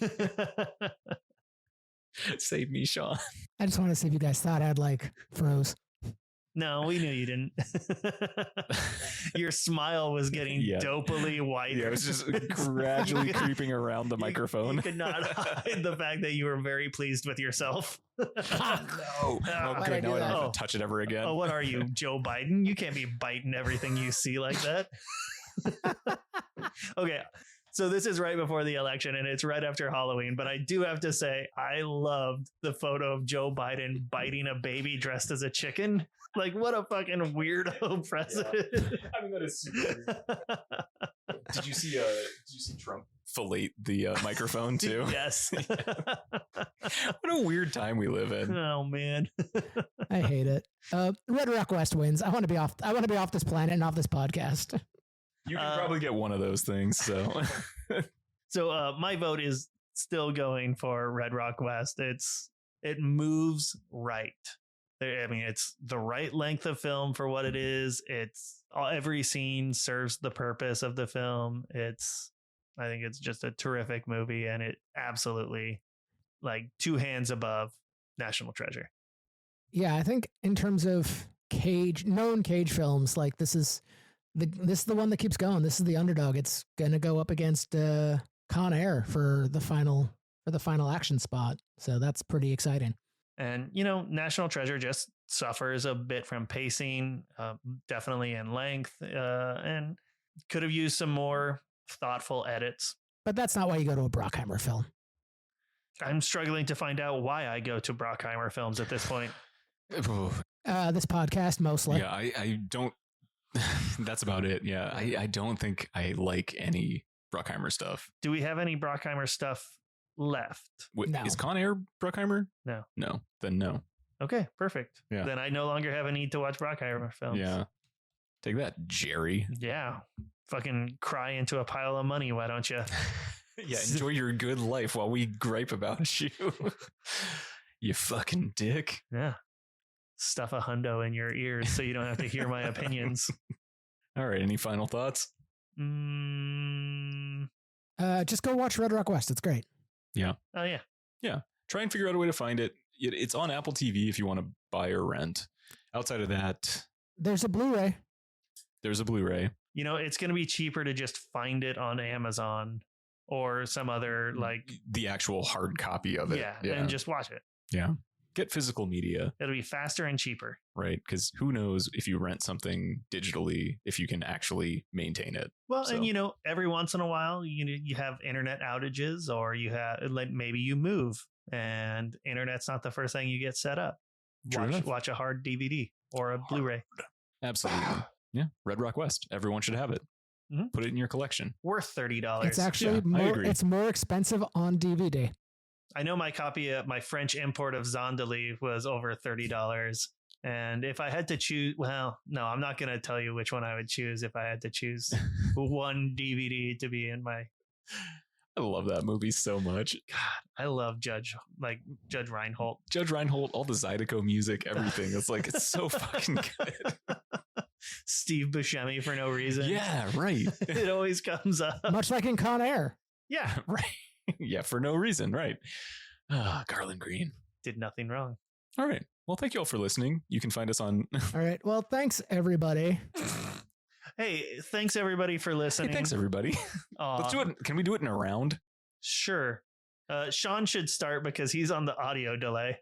Speaker 4: Save me, Sean.
Speaker 3: I just want to see if you guys thought I'd like froze.
Speaker 5: No, we knew you didn't. Your smile was getting dopily wider.
Speaker 4: Yeah, it was just gradually creeping around the microphone.
Speaker 5: You could not hide the fact that you were very pleased with yourself.
Speaker 4: No. Oh, good. Now I don't have to touch it ever again.
Speaker 5: Oh, what are you, Joe Biden? You can't be biting everything you see like that. Okay. So this is right before the election and it's right after Halloween, but I do have to say I loved the photo of Joe Biden biting a baby dressed as a chicken. Like, what a fucking weirdo president.
Speaker 4: Yeah. I mean, that is super weird. Did you see Trump fillet the microphone too?
Speaker 5: Yes.
Speaker 4: What a weird time we live in.
Speaker 5: Oh man.
Speaker 3: I hate it. Red Rock West wins. I want to be off this planet and off this podcast.
Speaker 4: You can probably get one of those things. So,
Speaker 5: my vote is still going for Red Rock West. It moves right. I mean, it's the right length of film for what it is. Every scene serves the purpose of the film. I think it's just a terrific movie, and it absolutely, like, 2 hands above National Treasure.
Speaker 3: Yeah, I think in terms of known Cage films, like this is the one that keeps going. This is the underdog. It's gonna go up against Con Air for the final action spot. So that's pretty exciting.
Speaker 5: And National Treasure just suffers a bit from pacing, definitely in length, and could have used some more thoughtful edits.
Speaker 3: But that's not why you go to a Brockheimer film.
Speaker 5: I'm struggling to find out why I go to Brockheimer films at this point.
Speaker 3: This podcast mostly.
Speaker 4: Yeah, I don't. That's about it. Yeah, I don't think I like any Brockheimer stuff.
Speaker 5: Do we have any Brockheimer stuff left?
Speaker 3: No.
Speaker 4: Is Con Air Brockheimer?
Speaker 5: No.
Speaker 4: Then no.
Speaker 5: Okay, perfect.
Speaker 4: Yeah.
Speaker 5: Then I no longer have a need to watch Brockheimer films.
Speaker 4: Yeah. Take that, Jerry.
Speaker 5: Yeah. Fucking cry into a pile of money, why don't you?
Speaker 4: Yeah, enjoy your good life while we gripe about you. You fucking dick.
Speaker 5: Yeah. Stuff a hundo in your ears so you don't have to hear my opinions.
Speaker 4: All right, any final thoughts?
Speaker 3: Just go watch Red Rock West. It's great.
Speaker 4: Yeah.
Speaker 5: Oh, yeah.
Speaker 4: Yeah. Try and figure out a way to find it. It's on Apple TV if you want to buy or rent. Outside of that,
Speaker 3: there's a Blu-ray.
Speaker 5: It's going to be cheaper to just find it on Amazon or some other
Speaker 4: the actual hard copy of it.
Speaker 5: Yeah. And just watch it.
Speaker 4: Yeah. Get physical media.
Speaker 5: It'll be faster and cheaper.
Speaker 4: Right. Because who knows if you rent something digitally, if you can actually maintain it.
Speaker 5: Well, so. And every once in a while, you have internet outages, or you have maybe you move and internet's not the first thing you get set up. Watch a hard DVD or a Blu-ray.
Speaker 4: Absolutely. Yeah. Red Rock West. Everyone should have it. Mm-hmm. Put it in your collection.
Speaker 5: Worth $30.
Speaker 3: It's actually it's more expensive on DVD.
Speaker 5: I know my my French import of Zondervan was over $30. And if I had to choose, well, no, I'm not going to tell you which one I would choose if I had to choose one DVD to be in my.
Speaker 4: I love that movie so much.
Speaker 5: God, I love Judge Reinhold.
Speaker 4: Judge Reinhold, all the Zydeco music, everything. It's so fucking good.
Speaker 5: Steve Buscemi for no reason.
Speaker 4: Yeah, right.
Speaker 5: It always comes up.
Speaker 3: Much like in Con Air.
Speaker 5: Yeah,
Speaker 4: right. Yeah, for no reason, right. Garland Green.
Speaker 5: did nothing wrong.
Speaker 4: All right. Well, thank you all for listening. You can find us on.
Speaker 3: All right. Well, thanks everybody.
Speaker 5: Hey, thanks everybody for listening.
Speaker 4: Hey, thanks everybody.
Speaker 5: Aw,
Speaker 4: Let's do it. Can we do it in a round?
Speaker 5: Sure. Sean should start because he's on the audio delay.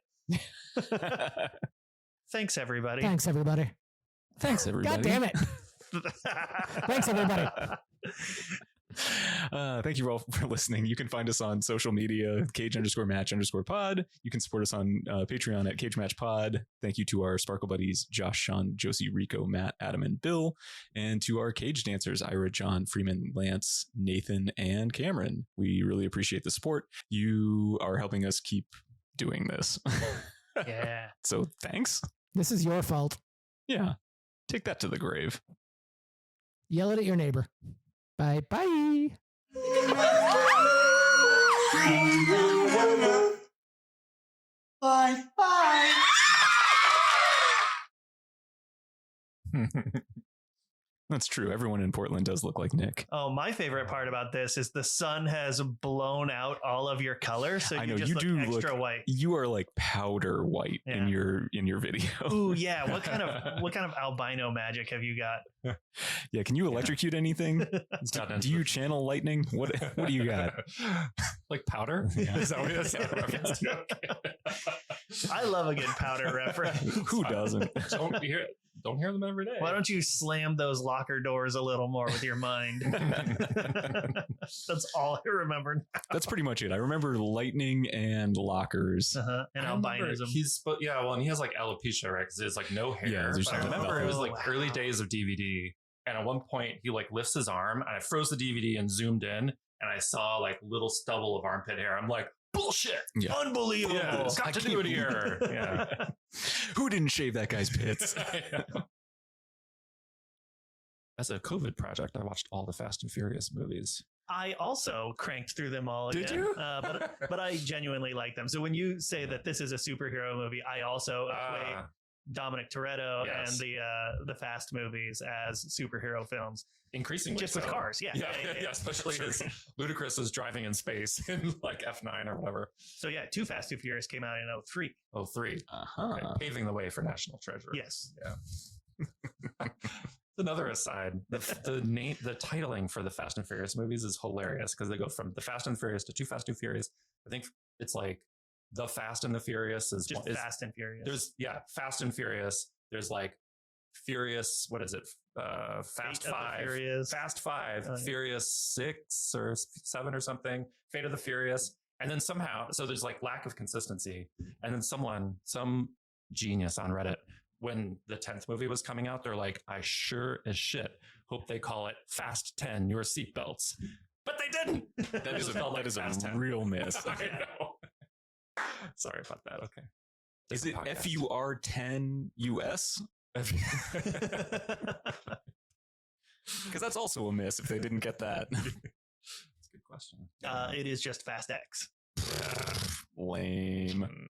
Speaker 5: Thanks everybody.
Speaker 3: Thanks everybody.
Speaker 4: Thanks everybody.
Speaker 3: God damn it. Thanks everybody.
Speaker 4: Thank you all for listening. You can find us on social media, cage_match_pod. You can support us on Patreon at Cage Match Pod. Thank you to our Sparkle buddies, Josh, Sean, Josie, Rico, Matt, Adam, and Bill. And to our cage dancers, Ira, John, Freeman, Lance, Nathan, and Cameron. We really appreciate the support. You are helping us keep doing this.
Speaker 5: Yeah.
Speaker 4: So thanks.
Speaker 3: This is your fault.
Speaker 4: Yeah. Take that to the grave.
Speaker 3: Yell it at your neighbor. Bye bye.
Speaker 6: Bye bye.
Speaker 4: That's true. Everyone in Portland does look like Nick.
Speaker 5: Oh, my favorite part about this is the sun has blown out all of your color, so
Speaker 4: I
Speaker 5: you
Speaker 4: know,
Speaker 5: just
Speaker 4: you
Speaker 5: look
Speaker 4: do
Speaker 5: extra
Speaker 4: look-
Speaker 5: white.
Speaker 4: You are like powder white
Speaker 5: Yeah.
Speaker 4: in your video.
Speaker 5: Ooh, yeah. What kind of albino magic have you got?
Speaker 4: Yeah, can you electrocute anything?
Speaker 7: Got
Speaker 4: Do you channel lightning? What do you got?
Speaker 7: Like powder?
Speaker 4: Yeah.
Speaker 7: Is that what that's a reference to?
Speaker 5: I love a good powder reference.
Speaker 4: Who doesn't?
Speaker 7: Don't hear them every day.
Speaker 5: Why don't you slam those locker doors a little more with your mind? That's all I remember.
Speaker 4: That's pretty much it. I remember lightning and lockers.
Speaker 5: And
Speaker 7: I remember
Speaker 5: albinism.
Speaker 7: and he has like alopecia, right? Because it's like no hair.
Speaker 4: Yeah, there's
Speaker 7: But I
Speaker 4: nothing.
Speaker 7: remember it was like
Speaker 5: Wow.
Speaker 7: early days of DVD, and at one point he like lifts his arm, and I froze the DVD and zoomed in, and I saw like little stubble of armpit hair. I'm like, bullshit!
Speaker 4: Yeah.
Speaker 5: Unbelievable.
Speaker 7: Yeah, continuity error. Yeah.
Speaker 4: Who didn't shave that guy's pits?
Speaker 7: As a COVID project, I watched all the Fast and Furious movies.
Speaker 5: I also cranked through them all
Speaker 7: Did
Speaker 5: again.
Speaker 7: you?
Speaker 5: But I genuinely like them. So when you say that this is a superhero movie, I also equate Dominic Toretto
Speaker 7: Yes.
Speaker 5: and the Fast movies as superhero films.
Speaker 7: Increasingly
Speaker 5: Just with
Speaker 7: so.
Speaker 5: cars, yeah.
Speaker 7: Yeah, especially
Speaker 5: Sure.
Speaker 7: as Ludacris is driving in space in like F9 or whatever.
Speaker 5: So yeah, Too Fast, Too Furious came out in 2003.
Speaker 7: Oh, 3.
Speaker 4: Uh-huh.
Speaker 7: Okay, paving the way for National Treasure.
Speaker 5: Yes.
Speaker 7: Another aside, the titling for the Fast and Furious movies is hilarious because they go from the Fast and Furious to Too Fast, Too Furious. I think it's like the Fast and the Furious is
Speaker 5: Just Fast and Furious.
Speaker 7: There's Fast and Furious. There's like Furious. What is it? Fast
Speaker 5: Fate of the
Speaker 7: 5.
Speaker 5: Furious.
Speaker 7: Fast 5.
Speaker 5: Oh, yeah.
Speaker 7: Furious 6 or 7 or something. Fate of the Furious. And then somehow, so there's like lack of consistency. And then some genius on Reddit, when the 10th movie was coming out, they're like, I sure as shit hope they call it Fast 10, your seatbelts. But they didn't.
Speaker 4: That is
Speaker 7: It felt like
Speaker 4: a
Speaker 7: Fast 10.
Speaker 4: real miss.
Speaker 7: I know. Sorry about that. Okay.
Speaker 4: Is it
Speaker 7: Podcast.
Speaker 4: FUR10 US? Because that's also a miss if they didn't get that.
Speaker 7: That's a good question.
Speaker 5: It is just Fast X.
Speaker 4: Lame.